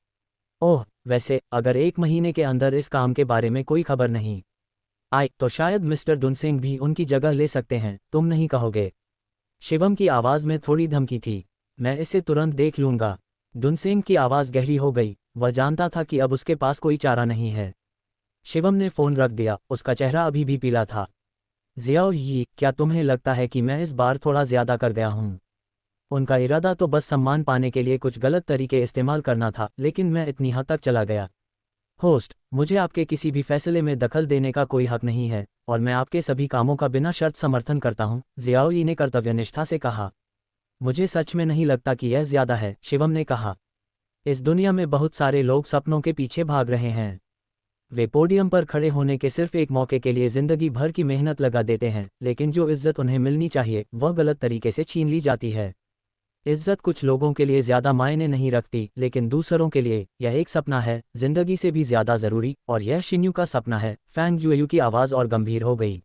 ओह, वैसे अगर 1 महीने के अंदर इस काम के बारे में कोई खबर नहीं आई तो शायद मिस्टर दुनसेंग भी उनकी जगह ले सकते हैं, तुम नहीं कहोगे? शिवम की आवाज़ में थोड़ी धमकी थी। मैं इसे तुरंत देख लूँगा। दुनसेंग की आवाज़ गहरी हो गई, वह जानता था कि अब उसके पास कोई चारा नहीं है। शिवम ने फ़ोन रख दिया, उसका चेहरा अभी भी पीला था। ज़ियाओ यी, क्या तुम्हें लगता है कि मैं इस बार थोड़ा ज़्यादा कर गया हूँ? उनका इरादा तो बस सम्मान पाने के लिए कुछ गलत तरीके इस्तेमाल करना था, लेकिन मैं इतनी हद तक चला गया। होस्ट, मुझे आपके किसी भी फैसले में दखल देने का कोई हक नहीं है और मैं आपके सभी कामों का बिना शर्त समर्थन करता हूँ, ज़ियाओ यी ने कर्तव्यनिष्ठा से कहा। मुझे सच में नहीं लगता कि यह ज़्यादा है, शिवम ने कहा। इस दुनिया में बहुत सारे लोग सपनों के पीछे भाग रहे हैं। वे पोडियम पर खड़े होने के सिर्फ एक मौके के लिए जिंदगी भर की मेहनत लगा देते हैं, लेकिन जो इज्जत उन्हें मिलनी चाहिए वह गलत तरीके से छीन ली जाती है। इज्जत कुछ लोगों के लिए ज़्यादा मायने नहीं रखती, लेकिन दूसरों के लिए यह एक सपना है, जिंदगी से भी ज़्यादा ज़रूरी, और यह शिन्यू का सपना है। फैंग जुएयू की आवाज़ और गंभीर हो गई।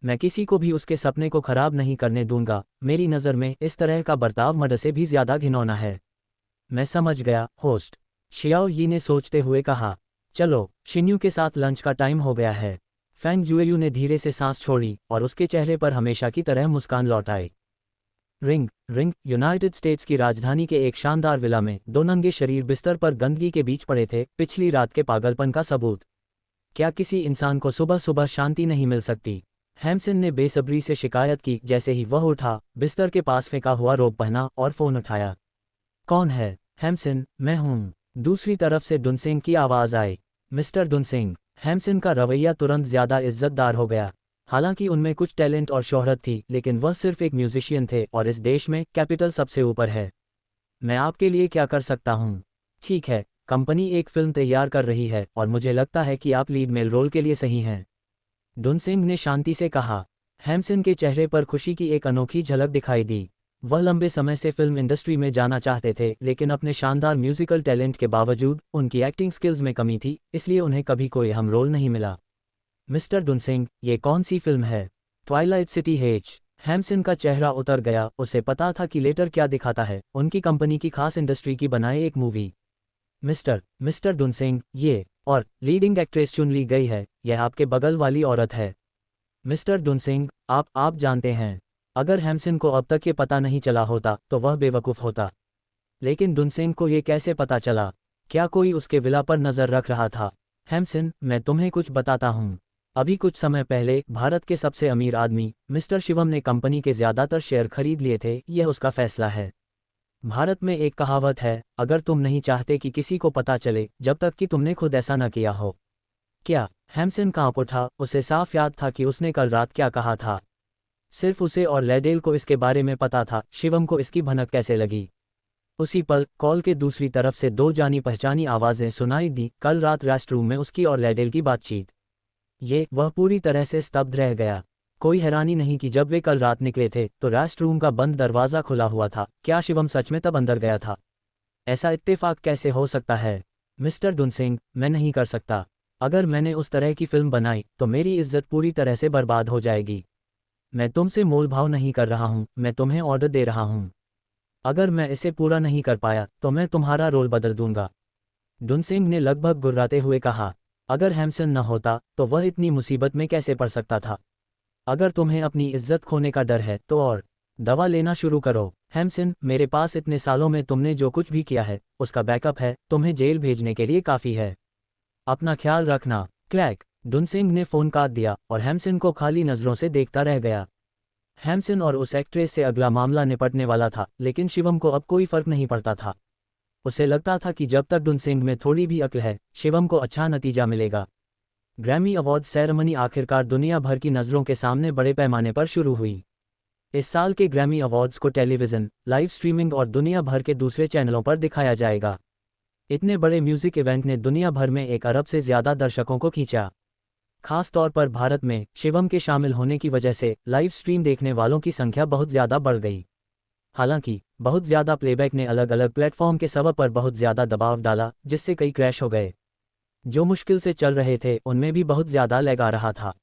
मैं किसी को भी उसके सपने को खराब नहीं करने दूंगा। मेरी नज़र में इस तरह का बर्ताव मर्डर से भी ज़्यादा घिनौना है। मैं समझ गया, होस्ट, शियाओ यी ने सोचते हुए कहा। चलो, शिन्यू के साथ लंच का टाइम हो गया है। फैंग जुएयू ने धीरे से सांस छोड़ी और उसके चेहरे पर हमेशा की तरह मुस्कान लौट आई। रिंग, यूनाइटेड स्टेट्स की राजधानी के एक शानदार विला में 2 नंगे शरीर बिस्तर पर गंदगी के बीच पड़े थे, पिछली रात के पागलपन का सबूत। क्या किसी इंसान को सुबह सुबह शांति नहीं मिल सकती? हैम्सन ने बेसब्री से शिकायत की। जैसे ही वह उठा, बिस्तर के पास फेंका हुआ रोब पहना और फ़ोन उठाया। कौन है? हैम्सन, मैं हूँ। दूसरी तरफ से दुनसेंग की आवाज़ आई। मिस्टर दुनसेंग। हैम्सन का रवैया तुरंत ज़्यादा इज्जतदार हो गया। हालांकि उनमें कुछ टैलेंट और शोहरत थी, लेकिन वह सिर्फ एक म्यूजिशियन थे और इस देश में कैपिटल सबसे ऊपर है। मैं आपके लिए क्या कर सकता हूँ? ठीक है, कंपनी एक फिल्म तैयार कर रही है और मुझे लगता है कि आप लीड मेल रोल के लिए सही हैं। दुनसेंग ने शांति से कहा। हैम्सन के चेहरे पर खुशी की एक अनोखी झलक दिखाई दी। वह लंबे समय से फिल्म इंडस्ट्री में जाना चाहते थे, लेकिन अपने शानदार म्यूजिकल टैलेंट के बावजूद उनकी एक्टिंग स्किल्स में कमी थी, इसलिए उन्हें कभी कोई अहम रोल नहीं मिला। मिस्टर दुनसेंग, ये कौन सी फिल्म है? ट्वाइलाइट सिटी हेच। हैम्सन का चेहरा उतर गया, उसे पता था कि लेटर क्या दिखाता है। उनकी कंपनी की खास इंडस्ट्री की बनाए एक मूवी। मिस्टर दुनसेंग, ये और लीडिंग एक्ट्रेस चुन ली गई है, यह आपके बगल वाली औरत है। मिस्टर दुनसेंग, आप जानते हैं, अगर हैम्सन को अब तक ये पता नहीं चला होता तो वह बेवकूफ़ होता। लेकिन दुनसेंग को ये कैसे पता चला? क्या कोई उसके विला पर नज़र रख रहा था? हैम्सन, मैं तुम्हें कुछ बताता हूँ। अभी कुछ समय पहले भारत के सबसे अमीर आदमी मिस्टर शिवम ने कंपनी के ज़्यादातर शेयर खरीद लिए थे। यह उसका फैसला है। भारत में एक कहावत है, अगर तुम नहीं चाहते कि किसी को पता चले जब तक कि तुमने खुद ऐसा न किया हो। क्या? हैम्सन कांप उठा। उसे साफ याद था कि उसने कल रात क्या कहा था। सिर्फ उसे और लैडेल को इसके बारे में पता था। शिवम को इसकी भनक कैसे लगी? उसी पल कॉल के दूसरी तरफ से 2 जानी पहचानी आवाज़ें सुनाई दी। कल रात रेस्टरूम में उसकी और लैडेल की बातचीत। वह पूरी तरह से स्तब्ध रह गया। कोई हैरानी नहीं कि जब वे कल रात निकले थे तो रेस्टरूम का बंद दरवाज़ा खुला हुआ था। क्या शिवम सच में तब अंदर गया था? ऐसा इत्तेफाक कैसे हो सकता है? मिस्टर दुनसेंग, मैं नहीं कर सकता। अगर मैंने उस तरह की फिल्म बनाई तो मेरी इज्जत पूरी तरह से बर्बाद हो जाएगी। मैं तुमसे मोल भाव नहीं कर रहा हूँ, मैं तुम्हें ऑर्डर दे रहा हूँ। अगर मैं इसे पूरा नहीं कर पाया तो मैं तुम्हारा रोल बदल दूंगा। डुनसेंग ने लगभग गुर्राते हुए कहा। अगर हैम्सन न होता तो वह इतनी मुसीबत में कैसे पड़ सकता था। अगर तुम्हें अपनी इज्जत खोने का डर है तो और दवा लेना शुरू करो। हैम्सन, मेरे पास इतने सालों में तुमने जो कुछ भी किया है उसका बैकअप है, तुम्हें जेल भेजने के लिए काफ़ी है। अपना ख्याल रखना। क्लैक। डुनसेंग ने फ़ोन काट दिया और हैम्सन को खाली नज़रों से देखता रह गया। हैम्सन और उस एक्ट्रेस से अगला मामला निपटने वाला था, लेकिन शिवम को अब कोई फर्क नहीं पड़ता था। उसे लगता था कि जब तक डुनसेंग में थोड़ी भी अक्ल है, शिवम को अच्छा नतीजा मिलेगा। ग्रैमी अवार्ड सेरेमनी आखिरकार दुनिया भर की नज़रों के सामने बड़े पैमाने पर शुरू हुई। इस साल के ग्रैमी अवार्ड्स को टेलीविज़न, लाइव स्ट्रीमिंग और दुनिया भर के दूसरे चैनलों पर दिखाया जाएगा। इतने बड़े म्यूजिक इवेंट ने दुनिया भर में 1 अरब से ज़्यादा दर्शकों को खींचा। खास तौर पर भारत में शिवम के शामिल होने की वजह से लाइव स्ट्रीम देखने वालों की संख्या बहुत ज़्यादा बढ़ गई। हालांकि बहुत ज़्यादा प्लेबैक ने अलग अलग प्लेटफॉर्म के सर्वर पर बहुत ज़्यादा दबाव डाला, जिससे कई क्रैश हो गए। जो मुश्किल से चल रहे थे उनमें भी बहुत ज़्यादा लैग आ रहा था।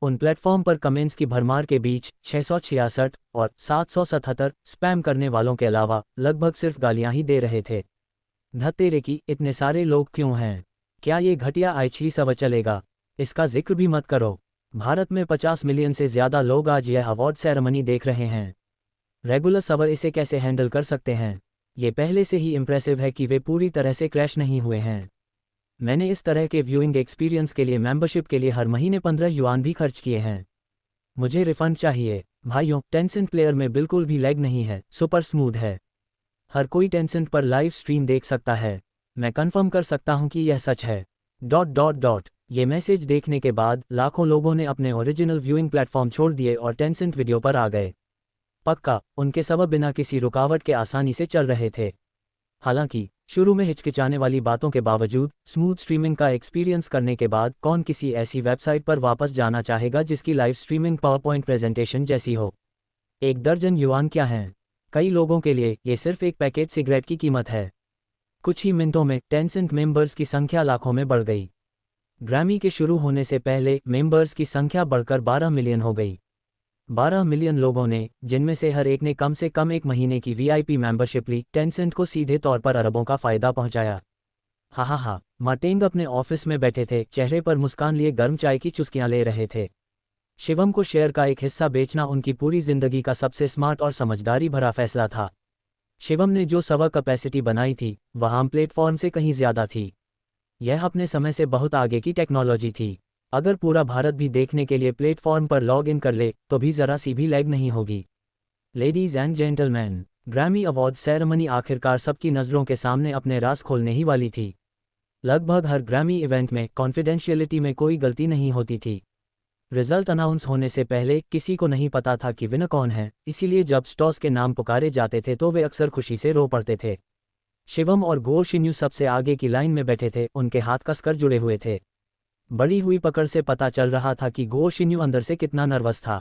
उन प्लेटफॉर्म पर कमेंट्स की भरमार के बीच 666 और 777 स्पैम करने वालों के अलावा लगभग सिर्फ गालियां ही दे रहे थे। धत्तेरे की, इतने सारे लोग क्यों हैं? क्या ये घटिया आइच ही सब चलेगा? इसका जिक्र भी मत करो। भारत में 50 मिलियन से ज़्यादा लोग आज यह अवार्ड सेरेमनी देख रहे हैं। रेगुलर सवर इसे कैसे हैंडल कर सकते हैं? ये पहले से ही इम्प्रेसिव है कि वे पूरी तरह से क्रैश नहीं हुए हैं। मैंने इस तरह के व्यूइंग एक्सपीरियंस के लिए मेंबरशिप के लिए हर महीने 15 युआन भी खर्च किए हैं। मुझे रिफंड चाहिए। भाइयों, टेंसेंट प्लेयर में बिल्कुल भी लैग नहीं है, सुपर स्मूथ है। हर कोई टेंसेंट पर लाइव स्ट्रीम देख सकता है। मैं कंफर्म कर सकता हूं कि यह सच है। ... ये मैसेज देखने के बाद लाखों लोगों ने अपने ओरिजिनल व्यूइंग प्लेटफॉर्म छोड़ दिए और टेंसेंट वीडियो पर आ गए। पक्का, उनके सबब बिना किसी रुकावट के आसानी से चल रहे थे। हालांकि शुरू में हिचकिचाने वाली बातों के बावजूद स्मूथ स्ट्रीमिंग का एक्सपीरियंस करने के बाद कौन किसी ऐसी वेबसाइट पर वापस जाना चाहेगा जिसकी लाइव स्ट्रीमिंग पावरपॉइंट प्रेजेंटेशन जैसी हो। 1 दर्जन युआन क्या हैं? कई लोगों के लिए ये सिर्फ एक पैकेट सिगरेट की कीमत है। कुछ ही मिनटों में टेंसेंट मेंबर्स की संख्या लाखों में बढ़ गई। ग्रैमी के शुरू होने से पहले मेंबर्स की संख्या बढ़कर 12 मिलियन हो गई। 12 मिलियन लोगों ने, जिनमें से हर एक ने कम से कम 1 महीने की वीआईपी मेंबरशिप ली, टेंसेंट को सीधे तौर पर अरबों का फायदा पहुंचाया। हा। मार्टेंग अपने ऑफिस में बैठे थे, चेहरे पर मुस्कान लिए गर्म चाय की चुस्कियां ले रहे थे। शिवम को शेयर का एक हिस्सा बेचना उनकी पूरी जिंदगी का सबसे स्मार्ट और समझदारी भरा फैसला था। शिवम ने जो सर्वर कैपेसिटी बनाई थी वह आम प्लेटफॉर्म से कहीं ज़्यादा थी। यह अपने समय से बहुत आगे की टेक्नोलॉजी थी। अगर पूरा भारत भी देखने के लिए प्लेटफॉर्म पर लॉग इन कर ले तो भी ज़रा सी भी लैग नहीं होगी। Ladies and gentleman, Grammy award ceremony आखिरकार सबकी नज़रों के सामने अपने राज खोलने ही वाली थी। लगभग हर ग्रैमी इवेंट में कॉन्फिडेंशियलिटी में कोई गलती नहीं होती थी। रिजल्ट अनाउंस होने से पहले किसी को नहीं पता था कि विनर कौन है, इसीलिए जब स्टॉस के नाम पुकारे जाते थे तो वे अक्सर खुशी से रो पड़ते थे। शिवम और गो शिन्यू सबसे आगे की लाइन में बैठे थे, उनके हाथ कसकर जुड़े हुए थे। बड़ी हुई पकड़ से पता चल रहा था कि गो शिन्यू अंदर से कितना नर्वस था।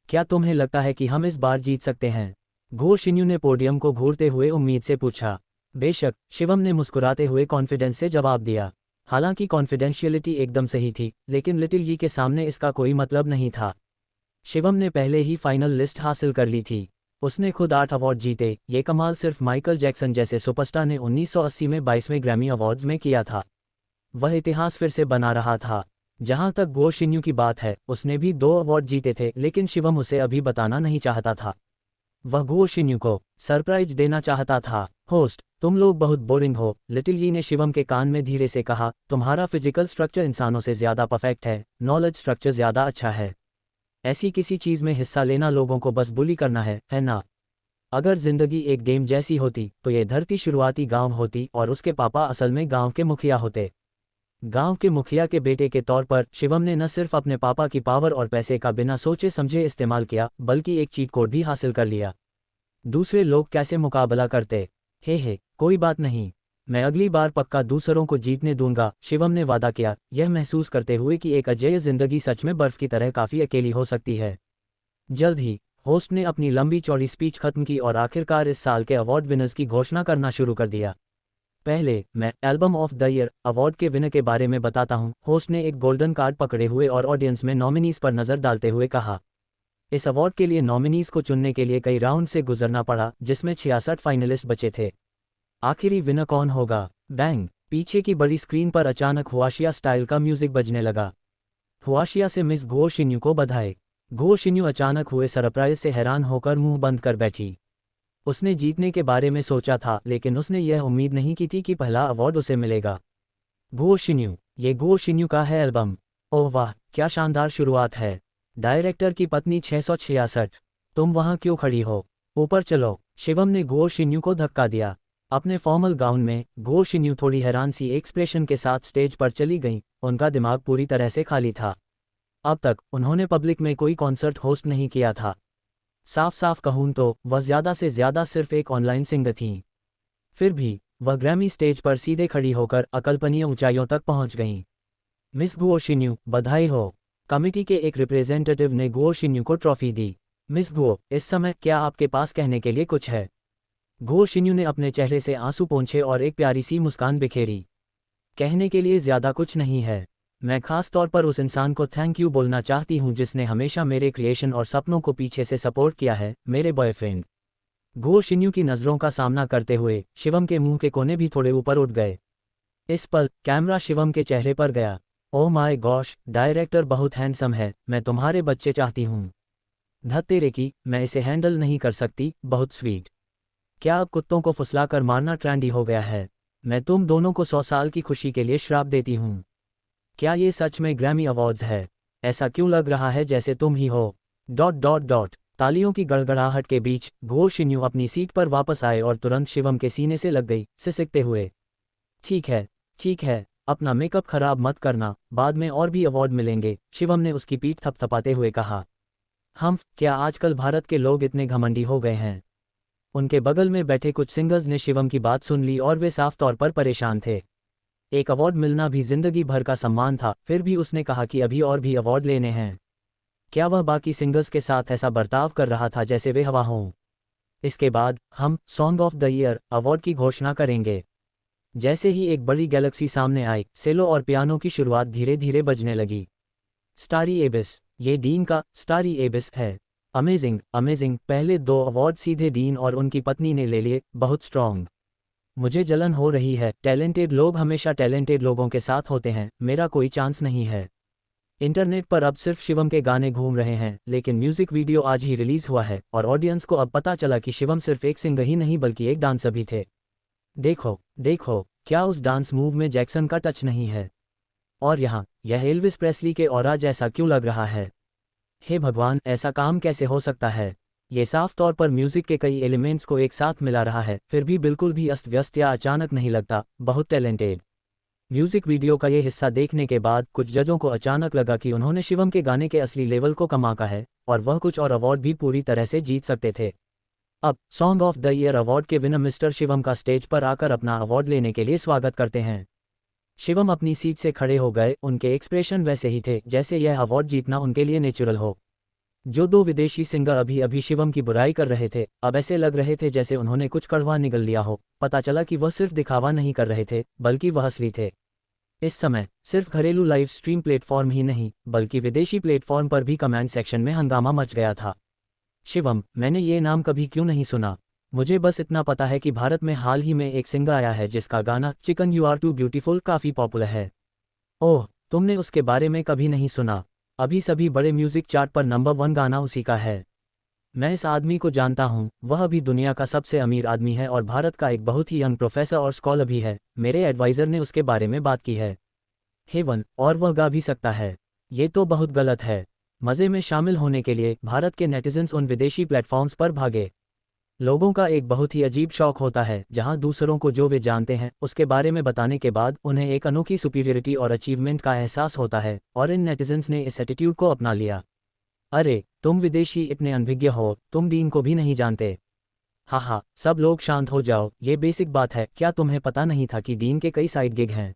क्या तुम्हें लगता है कि हम इस बार जीत सकते हैं? गो शिन्यू ने पोडियम को घूरते हुए उम्मीद से पूछा। बेशक, शिवम ने मुस्कुराते हुए कॉन्फिडेंस से जवाब दिया। हालांकि कॉन्फिडेंशियलिटी एकदम सही थी, लेकिन लिटिल यी के सामने इसका कोई मतलब नहीं था। शिवम ने पहले ही फाइनल लिस्ट हासिल कर ली थी। उसने खुद 8 अवार्ड जीते। ये कमाल सिर्फ माइकल जैक्सन जैसे सुपरस्टार ने 1980 में 22वें ग्रैमी अवार्ड्स में किया था। वह इतिहास फिर से बना रहा था। जहां तक गो शिन्यू की बात है, उसने भी 2 अवार्ड जीते थे, लेकिन शिवम उसे अभी बताना नहीं चाहता था। वह गो शिन्यू को सरप्राइज देना चाहता था। होस्ट, तुम लोग बहुत बोरिंग हो, लिटिल यी ने शिवम के कान में धीरे से कहा। तुम्हारा फिजिकल स्ट्रक्चर इंसानों से ज़्यादा परफेक्ट है, नॉलेज स्ट्रक्चर ज़्यादा अच्छा है। ऐसी किसी चीज़ में हिस्सा लेना लोगों को बस बुली करना है ना? अगर जिंदगी एक गेम जैसी होती तो ये धरती शुरुआती गांव होती और उसके पापा असल में गांव के मुखिया होते। गांव के मुखिया के बेटे के तौर पर शिवम ने न सिर्फ अपने पापा की पावर और पैसे का बिना सोचे समझे इस्तेमाल किया, बल्कि एक चीट कोड भी हासिल कर लिया। दूसरे लोग कैसे मुकाबला करते? हे, कोई बात नहीं, मैं अगली बार पक्का दूसरों को जीतने दूंगा, शिवम ने वादा किया, यह महसूस करते हुए कि एक अजेय जिंदगी सच में बर्फ की तरह काफ़ी अकेली हो सकती है। जल्द ही होस्ट ने अपनी लंबी चौड़ी स्पीच खत्म की और आखिरकार इस साल के अवार्ड विनर्स की घोषणा करना शुरू कर दिया। पहले मैं album of the year award के विनर के बारे में बताता हूँ। होस्ट ने एक गोल्डन कार्ड पकड़े हुए और ऑडियंस में नॉमिनीज पर नजर डालते हुए कहा। इस अवार्ड के लिए नॉमिनीज को चुनने के लिए कई राउंड से गुजरना पड़ा, जिसमें 66 फाइनलिस्ट बचे थे। आखिरी विनर कौन होगा? बैंग! पीछे की बड़ी स्क्रीन पर अचानक हुआशिया स्टाइल का म्यूजिक बजने लगा। हुआशिया से मिस गुओ शिन्यू को बधाई। गुओ शिन्यू अचानक हुए सरप्राइज से हैरान होकर मुंह बंद कर बैठी। उसने जीतने के बारे में सोचा था, लेकिन उसने यह उम्मीद नहीं की थी कि पहला अवार्ड उसे मिलेगा। गुओ शिन्यू, ये गुओ शिन्यू का है एल्बम। ओह वाह, क्या शानदार शुरुआत है। डायरेक्टर की पत्नी 666, तुम वहां क्यों खड़ी हो? ऊपर चलो। शिवम ने गुओ शिन्यू को धक्का दिया। अपने फॉर्मल गाउन में गुओ शिन्यू थोड़ी हैरान सी एक्सप्रेशन के साथ स्टेज पर चली गईं। उनका दिमाग पूरी तरह से खाली था। अब तक उन्होंने पब्लिक में कोई कॉन्सर्ट होस्ट नहीं किया था। साफ साफ कहूं तो वह ज़्यादा से ज़्यादा सिर्फ एक ऑनलाइन सिंगर थीं। फिर भी वह ग्रैमी स्टेज पर सीधे खड़ी होकर अकल्पनीय ऊंचाइयों तक पहुंच गईं। मिस गुओ शिन्यू, बधाई हो। कमिटी के एक रिप्रेजेंटेटिव ने गुओ शिन्यू को ट्रॉफी दी। मिस गुओ, इस समय क्या आपके पास कहने के लिए कुछ है? गुओ शिन्यू ने अपने चेहरे से आंसू पोंछे और एक प्यारी सी मुस्कान बिखेरी। कहने के लिए ज़्यादा कुछ नहीं है। मैं खास तौर पर उस इंसान को थैंक यू बोलना चाहती हूँ जिसने हमेशा मेरे क्रिएशन और सपनों को पीछे से सपोर्ट किया है, मेरे बॉयफ्रेंड। गुओ शिन्यू की नज़रों का सामना करते हुए शिवम के मुंह के कोने भी थोड़े ऊपर उठ गए। इस पल कैमरा शिवम के चेहरे पर गया। ओह माय गॉश, डायरेक्टर बहुत हैंडसम है, मैं तुम्हारे बच्चे चाहती हूँ। धत तेरे की, मैं इसे हैंडल नहीं कर सकती, बहुत स्वीट। क्या अब कुत्तों को फुसलाकर मारना ट्रेंडी हो गया है? मैं तुम दोनों को 100 साल की खुशी के लिए श्राप देती हूँ। क्या ये सच में ग्रैमी अवार्ड्स है? ऐसा क्यों लग रहा है जैसे तुम ही हो। ... तालियों की गड़गड़ाहट के बीच गुओ शिन्यू अपनी सीट पर वापस आए और तुरंत शिवम के सीने से लग गई, सिसकते हुए। ठीक है, अपना मेकअप खराब मत करना, बाद में और भी अवार्ड मिलेंगे, शिवम ने उसकी पीठ थपथपाते हुए कहा। क्या आजकल भारत के लोग इतने घमंडी हो गए हैं? उनके बगल में बैठे कुछ सिंगर्स ने शिवम की बात सुन ली और वे साफ तौर पर परेशान थे। एक अवार्ड मिलना भी जिंदगी भर का सम्मान था, फिर भी उसने कहा कि अभी और भी अवार्ड लेने हैं। क्या वह बाकी सिंगर्स के साथ ऐसा बर्ताव कर रहा था जैसे वे हवा हों? इसके बाद हम song of the year award की घोषणा करेंगे। जैसे ही एक बड़ी गैलेक्सी सामने आई, सेलो और पियानो की शुरुआत धीरे धीरे बजने लगी। स्टारी एबिस, ये डीन का स्टारी एबिस है। अमेजिंग, पहले 2 अवार्ड सीधे डीन और उनकी पत्नी ने ले लिए, बहुत स्ट्रॉन्ग। मुझे जलन हो रही है, टैलेंटेड लोग हमेशा टैलेंटेड लोगों के साथ होते हैं, मेरा कोई चांस नहीं है। इंटरनेट पर अब सिर्फ शिवम के गाने घूम रहे हैं, लेकिन म्यूजिक वीडियो आज ही रिलीज हुआ है और ऑडियंस को अब पता चला कि शिवम सिर्फ एक सिंगर ही नहीं बल्कि एक डांसर भी थे। देखो, क्या उस डांस मूव में जैक्सन का टच नहीं है? और यहाँ यह एल्विस प्रेस्ली के ऑरा जैसा क्यों लग रहा है? हे भगवान, ऐसा काम कैसे हो सकता है? ये साफ तौर पर म्यूजिक के कई एलिमेंट्स को एक साथ मिला रहा है, फिर भी बिल्कुल भी अस्त व्यस्त या अचानक नहीं लगता, बहुत टैलेंटेड। म्यूजिक वीडियो का ये हिस्सा देखने के बाद कुछ जजों को अचानक लगा कि उन्होंने शिवम के गाने के असली लेवल को कमाका है और वह कुछ और अवार्ड भी पूरी तरह से जीत सकते थे। अब song of the year award के विनर मिस्टर शिवम का स्टेज पर आकर अपना अवार्ड लेने के लिए स्वागत करते हैं। शिवम अपनी सीट से खड़े हो गए, उनके एक्सप्रेशन वैसे ही थे जैसे यह अवार्ड जीतना उनके लिए नेचुरल हो। जो 2 विदेशी सिंगर अभी अभी शिवम की बुराई कर रहे थे, अब ऐसे लग रहे थे जैसे उन्होंने कुछ कड़वा निगल लिया हो। पता चला कि वह सिर्फ दिखावा नहीं कर रहे थे, बल्कि वह असली थे। इस समय सिर्फ घरेलू लाइव स्ट्रीम प्लेटफॉर्म ही नहीं, बल्कि विदेशी प्लेटफॉर्म पर भी कमेंट सेक्शन में हंगामा मच गया था। शिवम, मैंने ये नाम कभी क्यों नहीं सुना? मुझे बस इतना पता है कि भारत में हाल ही में एक सिंगर आया है जिसका गाना chicken you are too beautiful काफ़ी पॉपुलर है। ओह, तुमने उसके बारे में कभी नहीं सुना? अभी सभी बड़े म्यूजिक चार्ट पर नंबर 1 गाना उसी का है। मैं इस आदमी को जानता हूँ, वह अभी दुनिया का सबसे अमीर आदमी है और भारत का एक बहुत ही यंग प्रोफेसर और स्कॉलर भी है। मेरे एडवाइज़र ने उसके बारे में बात की है। हेवन, और वह गा भी सकता है। ये तो बहुत गलत है। मज़े में शामिल होने के लिए भारत के नेटिजन्स उन विदेशी प्लेटफॉर्म्स पर भागे। लोगों का एक बहुत ही अजीब शौक होता है, जहां दूसरों को जो वे जानते हैं उसके बारे में बताने के बाद उन्हें एक अनोखी सुपीरियरिटी और अचीवमेंट का एहसास होता है, और इन नेटिजन्स ने इस एटीट्यूड को अपना लिया। अरे, तुम विदेशी इतने अनभिज्ञ हो, तुम डीन को भी नहीं जानते। हा, सब लोग शांत हो जाओ, ये बेसिक बात है। क्या तुम्हें पता नहीं था कि डीन के कई साइड गिग हैं?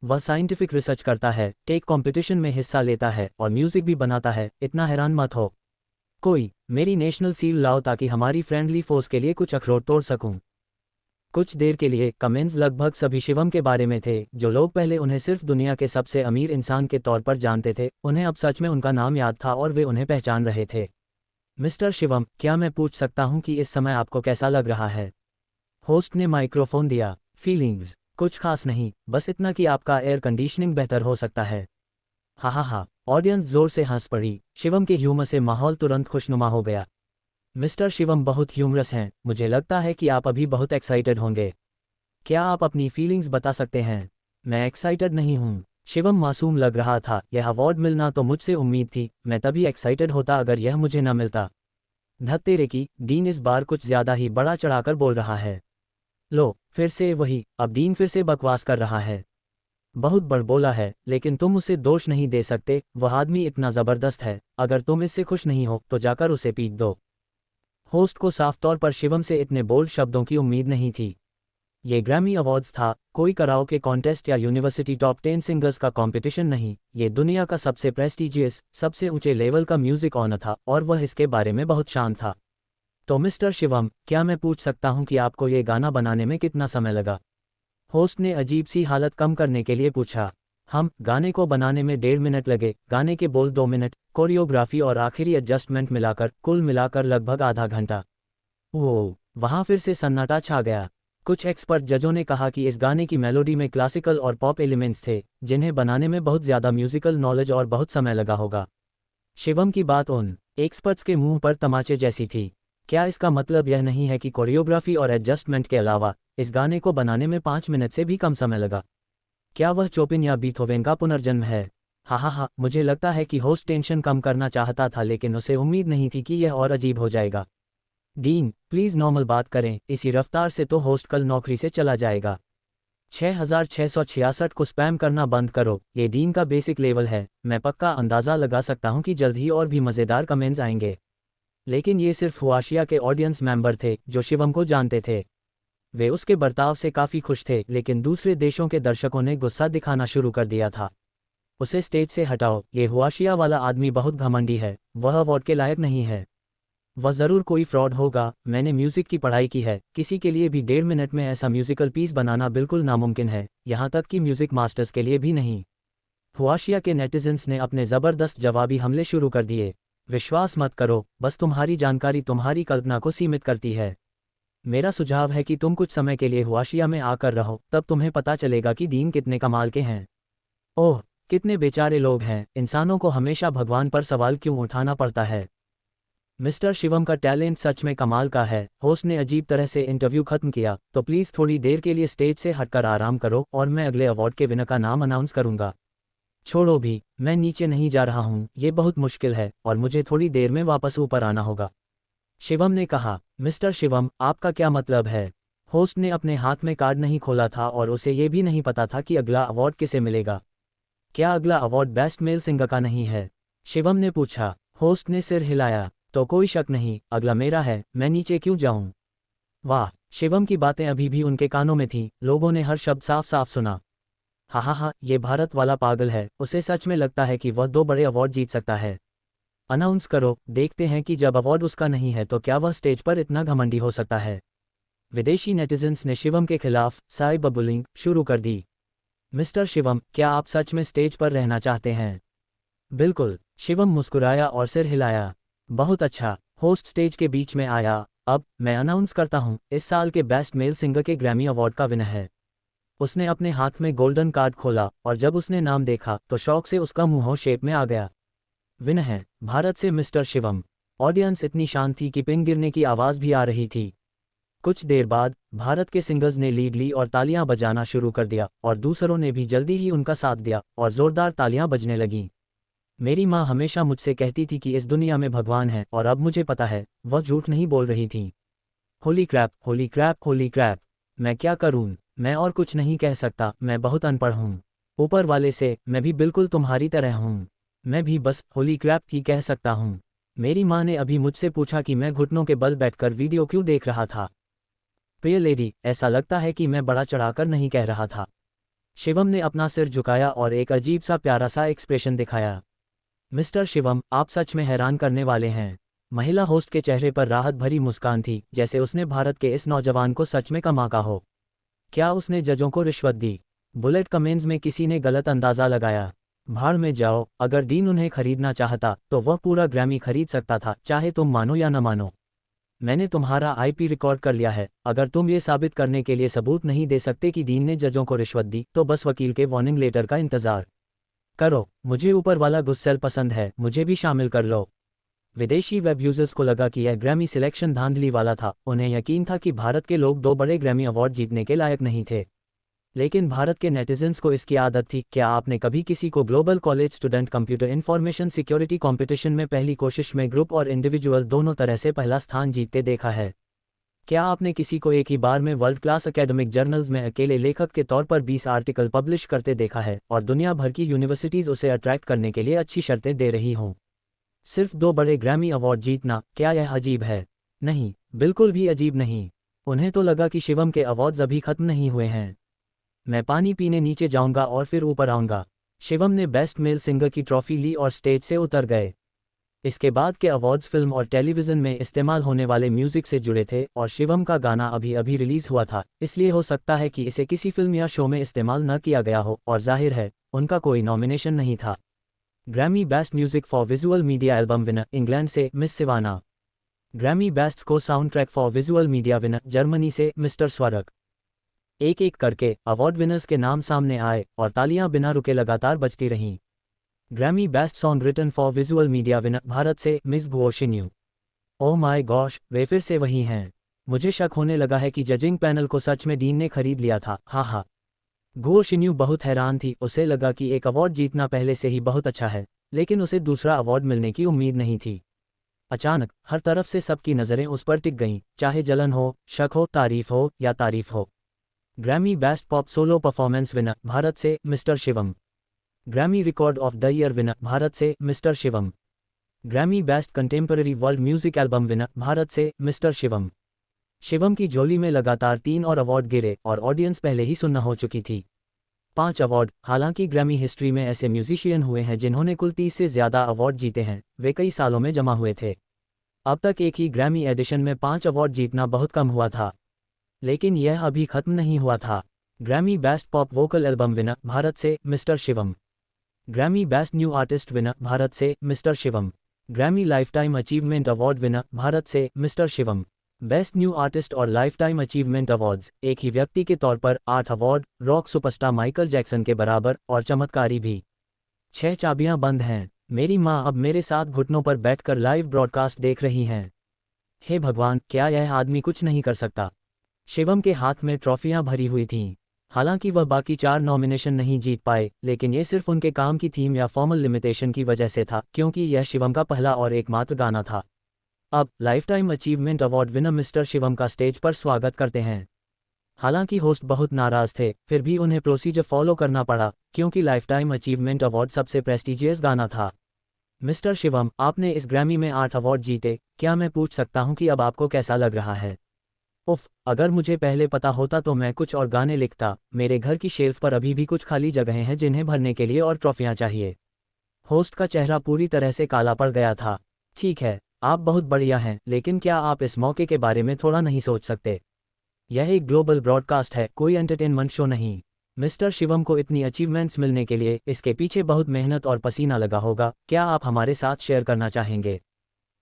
वह साइंटिफिक रिसर्च करता है, टेक कंपटीशन में हिस्सा लेता है और म्यूजिक भी बनाता है। इतना हैरान मत हो। कोई मेरी नेशनल सील लाओ ताकि हमारी फ्रेंडली फोर्स के लिए कुछ अखरोट तोड़ सकूं। कुछ देर के लिए कमेंट्स लगभग सभी शिवम के बारे में थे। जो लोग पहले उन्हें सिर्फ दुनिया के सबसे अमीर इंसान के तौर पर जानते थे, उन्हें अब सच में उनका नाम याद था और वे उन्हें पहचान रहे थे। मिस्टर शिवम, क्या मैं पूछ सकता हूँ कि इस समय आपको कैसा लग रहा है? होस्ट ने माइक्रोफोन दिया। फीलिंग्स कुछ खास नहीं, बस इतना कि आपका एयर कंडीशनिंग बेहतर हो सकता है। हा हा हा। ऑडियंस जोर से हंस पड़ी। शिवम के ह्यूमर से माहौल तुरंत खुशनुमा हो गया। मिस्टर शिवम बहुत ह्यूमरस हैं, मुझे लगता है कि आप अभी बहुत एक्साइटेड होंगे। क्या आप अपनी फीलिंग्स बता सकते हैं? मैं एक्साइटेड नहीं हूँ। शिवम मासूम लग रहा था। यह अवार्ड मिलना तो मुझसे उम्मीद थी, मैं तभी एक्साइटेड होता अगर यह मुझे न मिलता। धत तेरे की, डीन इस बार कुछ ज्यादा ही बड़ा चढ़ाकर बोल रहा है। लो, फिर से वही, अब डीन फिर से बकवास कर रहा है। बहुत बड़बोला है, लेकिन तुम उसे दोष नहीं दे सकते, वह आदमी इतना जबरदस्त है, अगर तुम इससे खुश नहीं हो तो जाकर उसे पीट दो। होस्ट को साफ तौर पर शिवम से इतने बोल्ड शब्दों की उम्मीद नहीं थी। ये ग्रैमी अवार्ड्स था, कोई कराओके कॉन्टेस्ट या यूनिवर्सिटी टॉप 10 सिंगर्स का कंपटीशन नहीं। ये दुनिया का सबसे प्रेस्टिजियस, सबसे ऊंचे लेवल का म्यूजिक ऑनर था और वह इसके बारे में बहुत शांत था। तो मिस्टर शिवम, क्या मैं पूछ सकता हूं कि आपको ये गाना बनाने में कितना समय लगा? होस्ट ने अजीब सी हालत कम करने के लिए पूछा। गाने को बनाने में 1.5 मिनट लगे, गाने के बोल 2 मिनट, कोरियोग्राफी और आखिरी एडजस्टमेंट मिलाकर कुल मिलाकर लगभग आधा घंटा। ओह, वहाँ फिर से सन्नाटा छा गया। कुछ एक्सपर्ट जजों ने कहा कि इस गाने की मेलोडी में क्लासिकल और पॉप एलिमेंट्स थे, जिन्हें बनाने में बहुत ज़्यादा म्यूजिकल नॉलेज और बहुत समय लगा होगा। शिवम की बात उन एक्सपर्ट्स के मुंह पर तमाचे जैसी थी। क्या इसका मतलब यह नहीं है कि कोरियोग्राफी और एडजस्टमेंट के अलावा इस गाने को बनाने में 5 मिनट से भी कम समय लगा? क्या वह चोपिन या बीथोवेन का पुनर्जन्म है? हा हा हा। मुझे लगता है कि होस्ट टेंशन कम करना चाहता था, लेकिन उसे उम्मीद नहीं थी कि यह और अजीब हो जाएगा। डीन, प्लीज़ नॉर्मल बात करें, इसी रफ्तार से तो होस्ट कल नौकरी से चला जाएगा। 6666 को स्पैम करना बंद करो, ये डीन का बेसिक लेवल है। मैं पक्का अंदाज़ा लगा सकता हूँ कि जल्द ही और भी मज़ेदार कमेंट्स आएंगे। लेकिन ये सिर्फ हुआशिया के ऑडियंस मेंबर थे जो शिवम को जानते थे। वे उसके बर्ताव से काफ़ी खुश थे, लेकिन दूसरे देशों के दर्शकों ने गुस्सा दिखाना शुरू कर दिया था। उसे स्टेज से हटाओ, ये हुआशिया वाला आदमी बहुत घमंडी है, वह अवार्ड के लायक नहीं है। वह ज़रूर कोई फ्रॉड होगा। मैंने म्यूज़िक की पढ़ाई की है, किसी के लिए भी 1.5 मिनट में ऐसा म्यूज़िकल पीस बनाना बिल्कुल नामुमकिन है, यहाँ तक कि म्यूज़िक मास्टर्स के लिए भी नहीं। हुआशिया के नेटिजन्स ने अपने ज़बरदस्त जवाबी हमले शुरू कर दिए। विश्वास मत करो, बस तुम्हारी जानकारी तुम्हारी कल्पना को सीमित करती है। मेरा सुझाव है कि तुम कुछ समय के लिए हुआशिया में आकर रहो, तब तुम्हें पता चलेगा कि दीन कितने कमाल के हैं। ओह, कितने बेचारे लोग हैं, इंसानों को हमेशा भगवान पर सवाल क्यों उठाना पड़ता है। मिस्टर शिवम का टैलेंट सच में कमाल का है। होस्ट ने अजीब तरह से इंटरव्यू खत्म किया। तो प्लीज़ थोड़ी देर के लिए स्टेज से हटकर आराम करो और मैं अगले अवार्ड के विनर का नाम अनाउंस करूंगा। छोड़ो भी, मैं नीचे नहीं जा रहा हूँ, ये बहुत मुश्किल है और मुझे थोड़ी देर में वापस ऊपर आना होगा, शिवम ने कहा। मिस्टर शिवम, आपका क्या मतलब है? होस्ट ने अपने हाथ में कार्ड नहीं खोला था और उसे ये भी नहीं पता था कि अगला अवार्ड किसे मिलेगा। क्या अगला अवार्ड बेस्ट मेल सिंगर का नहीं है? शिवम ने पूछा। होस्ट ने सिर हिलाया। तो कोई शक नहीं, अगला मेरा है, मैं नीचे क्यों जाऊं? वाह, शिवम की बातें अभी भी उनके कानों में थीं, लोगों ने हर शब्द साफ साफ सुना। हा हा हा, ये भारत वाला पागल है, उसे सच में लगता है कि वह 2 बड़े अवार्ड जीत सकता है। अनाउंस करो, देखते हैं कि जब अवार्ड उसका नहीं है तो क्या वह स्टेज पर इतना घमंडी हो सकता है। विदेशी नेटिजन्स ने शिवम के खिलाफ साइबर बुलिंग शुरू कर दी। मिस्टर शिवम, क्या आप सच में स्टेज पर रहना चाहते हैं? बिल्कुल, शिवम मुस्कुराया और सिर हिलाया। बहुत अच्छा। होस्ट स्टेज के बीच में आया। अब मैं अनाउंस करता हूँ, इस साल के बेस्ट मेल सिंगर के ग्रैमी अवार्ड का विनर है। उसने अपने हाथ में गोल्डन कार्ड खोला और जब उसने नाम देखा तो शौक से उसका मुंह शेप में आ गया। विनर है भारत से मिस्टर शिवम। ऑडियंस इतनी शांत थी कि पिन गिरने की आवाज़ भी आ रही थी। कुछ देर बाद भारत के सिंगर्स ने लीड ली और तालियां बजाना शुरू कर दिया और दूसरों ने भी जल्दी ही उनका साथ दिया और ज़ोरदार तालियां बजने लगीं। मेरी माँ हमेशा मुझसे कहती थी कि इस दुनिया में भगवान है और अब मुझे पता है, वह झूठ नहीं बोल रही थी। Holy crap, holy crap, holy crap. मैं क्या करूं? मैं और कुछ नहीं कह सकता, मैं बहुत अनपढ़ हूं। ऊपर वाले से, मैं भी बिल्कुल तुम्हारी तरह हूं। मैं भी बस होली क्रैप ही कह सकता हूं। मेरी माँ ने अभी मुझसे पूछा कि मैं घुटनों के बल बैठकर वीडियो क्यों देख रहा था। प्रिय लेडी, ऐसा लगता है कि मैं बड़ा चढ़ाकर नहीं कह रहा था। शिवम ने अपना सिर झुकाया और एक अजीब सा प्यारा सा एक्सप्रेशन दिखाया। मिस्टर शिवम, आप सच में हैरान करने वाले हैं। महिला होस्ट के चेहरे पर राहत भरी मुस्कान थी, जैसे उसने भारत के इस नौजवान को सच में कमाका हो। क्या उसने जजों को रिश्वत दी? बुलेट कमेंट्स में किसी ने गलत अंदाजा लगाया। भाड़ में जाओ, अगर डीन उन्हें खरीदना चाहता तो वह पूरा ग्रैमी खरीद सकता था, चाहे तुम मानो या न मानो। मैंने तुम्हारा आईपी रिकॉर्ड कर लिया है। अगर तुम ये साबित करने के लिए सबूत नहीं दे सकते कि डीन ने जजों को रिश्वत दी, तो बस वकील के वार्निंग लेटर का इंतजार करो। मुझे ऊपर वाला गुस्सेल पसंद है, मुझे भी शामिल कर लो। विदेशी वेब यूजर्स को लगा कि यह ग्रैमी सिलेक्शन धांधली वाला था। उन्हें यकीन था कि भारत के लोग 2 बड़े ग्रैमी अवार्ड जीतने के लायक नहीं थे, लेकिन भारत के नेटिजन्स को इसकी आदत थी। क्या आपने कभी किसी को global college student computer information security competition में पहली कोशिश में ग्रुप और इंडिविजुअल दोनों तरह से पहला स्थान जीतते देखा है? क्या आपने किसी को एक ही बार में वर्ल्ड क्लास एकेडमिक जर्नल्स में अकेले लेखक के तौर पर 20 आर्टिकल पब्लिश करते देखा है और दुनिया भर की यूनिवर्सिटीज़ उसे अट्रैक्ट करने के लिए अच्छी शर्तें दे रही हों? सिर्फ 2 बड़े ग्रैमी अवार्ड जीतना, क्या यह अजीब है? नहीं, बिल्कुल भी अजीब नहीं। उन्हें तो लगा कि शिवम के अवार्ड्स अभी खत्म नहीं हुए हैं। मैं पानी पीने नीचे जाऊंगा और फिर ऊपर आऊंगा। शिवम ने बेस्ट मेल सिंगर की ट्रॉफी ली और स्टेज से उतर गए। इसके बाद के अवार्ड्स फिल्म और टेलीविज़न में इस्तेमाल होने वाले म्यूजिक से जुड़े थे और शिवम का गाना अभी अभी रिलीज हुआ था, इसलिए हो सकता है कि इसे किसी फिल्म या शो में इस्तेमाल न किया गया हो, और जाहिर है उनका कोई नॉमिनेशन नहीं था। Grammy best music for visual media album winner England से मिस सिवाना। ग्रैमी बेस्ट को sound track for visual media winner Germany से मिस्टर स्वरक। एक एक करके अवार्ड विनर्स के नाम सामने आए और तालियां बिना रुके लगातार बजती रहीं। Grammy best song written for visual media winner Bharat से miss Guo Xinyu. Oh my gosh, वे फिर से वही हैं। मुझे शक होने लगा है कि जजिंग पैनल को सच में डीन ने खरीद लिया था। हाँ हाँ। गुओ शिन्यू बहुत हैरान थी। उसे लगा कि एक अवार्ड जीतना पहले से ही बहुत अच्छा है, लेकिन उसे दूसरा अवार्ड मिलने की उम्मीद नहीं थी। अचानक हर तरफ से सबकी नज़रें उस पर टिक गईं, चाहे जलन हो, शक हो, तारीफ हो या तारीफ हो। Grammy best pop solo performance winner Bharat से mister Shivam. Grammy record of the year winner Bharat से mister Shivam. Grammy best contemporary world music album winner Bharat से मिस्टर शिवम। शिवम की झोली में लगातार 3 और अवार्ड गिरे और ऑडियंस पहले ही सुन्न हो चुकी थी। 5 अवार्ड। हालांकि ग्रैमी हिस्ट्री में ऐसे म्यूजिशियन हुए हैं जिन्होंने कुल 30 से ज़्यादा अवार्ड जीते हैं, वे कई सालों में जमा हुए थे। अब तक एक ही ग्रैमी एडिशन में 5 अवार्ड जीतना बहुत कम हुआ था, लेकिन यह अभी खत्म नहीं हुआ था। Grammy best pop vocal album winner Bharat से mister Shivam. Grammy best new artist winner Bharat से mister Shivam. Grammy lifetime achievement award winner Bharat से mister Shivam. Best new artist और लाइफटाइम अचीवमेंट अवार्ड्स एक ही व्यक्ति के तौर पर 8 award, rock superstar Michael Jackson के बराबर, और चमत्कारी भी 6 चाबियां बंद हैं। मेरी माँ अब मेरे साथ घुटनों पर बैठकर लाइव ब्रॉडकास्ट देख रही हैं। हे भगवान, क्या यह आदमी कुछ नहीं कर सकता? शिवम के हाथ में ट्रॉफियां भरी हुई थीं। हालांकि वह बाकी 4 नॉमिनेशन नहीं जीत पाए, लेकिन ये सिर्फ उनके काम की थीम या फॉर्मल लिमिटेशन की वजह से था, क्योंकि यह शिवम का पहला और एकमात्र गाना था। अब lifetime achievement award winner mister Shivam का स्टेज पर स्वागत करते हैं। हालांकि होस्ट बहुत नाराज थे, फिर भी उन्हें प्रोसीजर फॉलो करना पड़ा, क्योंकि लाइफटाइम अचीवमेंट अवार्ड सबसे प्रेस्टिजियस गाना था। मिस्टर शिवम, आपने इस ग्रैमी में 8 अवार्ड जीते। क्या मैं पूछ सकता हूं कि अब आपको कैसा लग रहा है? उफ, अगर मुझे पहले पता होता तो मैं कुछ और गाने लिखता। मेरे घर की शेल्फ पर अभी भी कुछ खाली जगहें हैं जिन्हें भरने के लिए और ट्रॉफियां चाहिए। होस्ट का चेहरा पूरी तरह से काला पड़ गया था। ठीक है, आप बहुत बढ़िया हैं, लेकिन क्या आप इस मौके के बारे में थोड़ा नहीं सोच सकते? यह एक ग्लोबल ब्रॉडकास्ट है, कोई एंटरटेनमेंट शो नहीं। मिस्टर शिवम को इतनी अचीवमेंट्स मिलने के लिए इसके पीछे बहुत मेहनत और पसीना लगा होगा। क्या आप हमारे साथ शेयर करना चाहेंगे?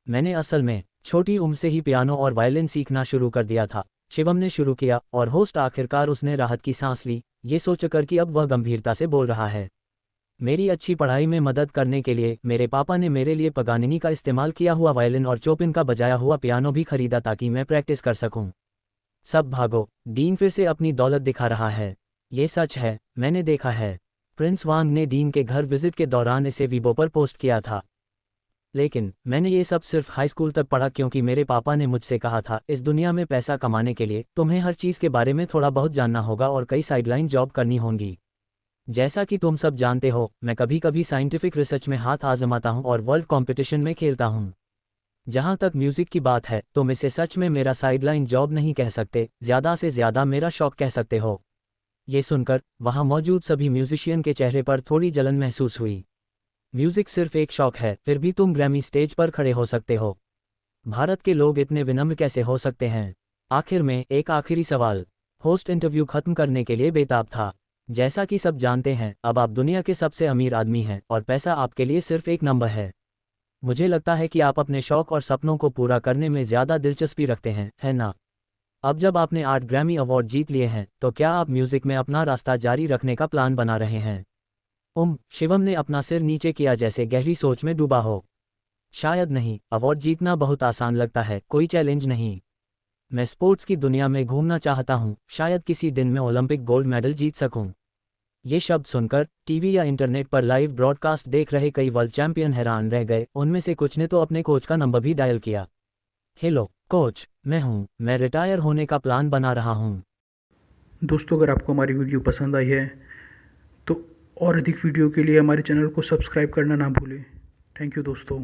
मैंने असल में छोटी उम्र से ही पियानो और वायलिन सीखना शुरू कर दिया था, शिवम ने शुरू किया, और होस्ट आखिरकार उसने राहत की सांस ली, ये सोचकर कि अब वह गंभीरता से बोल रहा है। मेरी अच्छी पढ़ाई में मदद करने के लिए मेरे पापा ने मेरे लिए पगानिनी का इस्तेमाल किया हुआ वायलिन और चोपिन का बजाया हुआ पियानो भी खरीदा ताकि मैं प्रैक्टिस कर सकूं। सब भागो, डीन फिर से अपनी दौलत दिखा रहा है। ये सच है, मैंने देखा है। प्रिंस वांग ने डीन के घर विजिट के दौरान इसे वीबो पर पोस्ट किया था। लेकिन मैंने ये सब सिर्फ हाई स्कूल तक पढ़ा, क्योंकि मेरे पापा ने मुझसे कहा था, इस दुनिया में पैसा कमाने के लिए तुम्हें हर चीज़ के बारे में थोड़ा बहुत जानना होगा और कई साइडलाइन जॉब करनी होंगी। जैसा कि तुम सब जानते हो, मैं कभी कभी साइंटिफिक रिसर्च में हाथ आजमाता हूँ और वर्ल्ड कॉम्पिटिशन में खेलता हूँ। जहाँ तक म्यूज़िक की बात है, तुम इसे सच में मेरा साइडलाइन जॉब नहीं कह सकते, ज़्यादा से ज़्यादा मेरा शौक कह सकते हो। ये सुनकर वहाँ मौजूद सभी म्यूजिशियन के चेहरे पर थोड़ी जलन महसूस हुई। म्यूजिक सिर्फ एक शौक है, फिर भी तुम ग्रैमी स्टेज पर खड़े हो सकते हो। भारत के लोग इतने विनम्र कैसे हो सकते हैं? आखिर में एक आखिरी सवाल। होस्ट इंटरव्यू खत्म करने के लिए बेताब था। जैसा कि सब जानते हैं, अब आप दुनिया के सबसे अमीर आदमी हैं और पैसा आपके लिए सिर्फ एक नंबर है। मुझे लगता है कि आप अपने शौक और सपनों को पूरा करने में ज़्यादा दिलचस्पी रखते हैं, है ना? अब जब आपने 8 ग्रैमी अवार्ड जीत लिए हैं, तो क्या आप म्यूजिक में अपना रास्ता जारी रखने का प्लान बना रहे हैं? शिवम ने अपना सिर नीचे किया जैसे गहरी सोच में डूबा हो। शायद नहीं, अवार्ड जीतना बहुत आसान लगता है, कोई चैलेंज नहीं। मैं स्पोर्ट्स की दुनिया में घूमना चाहता हूँ, शायद किसी दिन मैं ओलंपिक गोल्ड मेडल जीत सकूं। ये शब्द सुनकर टीवी या इंटरनेट पर लाइव ब्रॉडकास्ट देख रहे कई वर्ल्ड चैंपियन हैरान रह गए। उनमें से कुछ ने तो अपने कोच का नंबर भी डायल किया। हेलो कोच, मैं रिटायर होने का प्लान बना रहा हूँ। दोस्तों, अगर आपको हमारी वीडियो पसंद आई है तो और अधिक वीडियो के लिए हमारे चैनल को सब्सक्राइब करना ना भूलें। थैंक यू दोस्तों।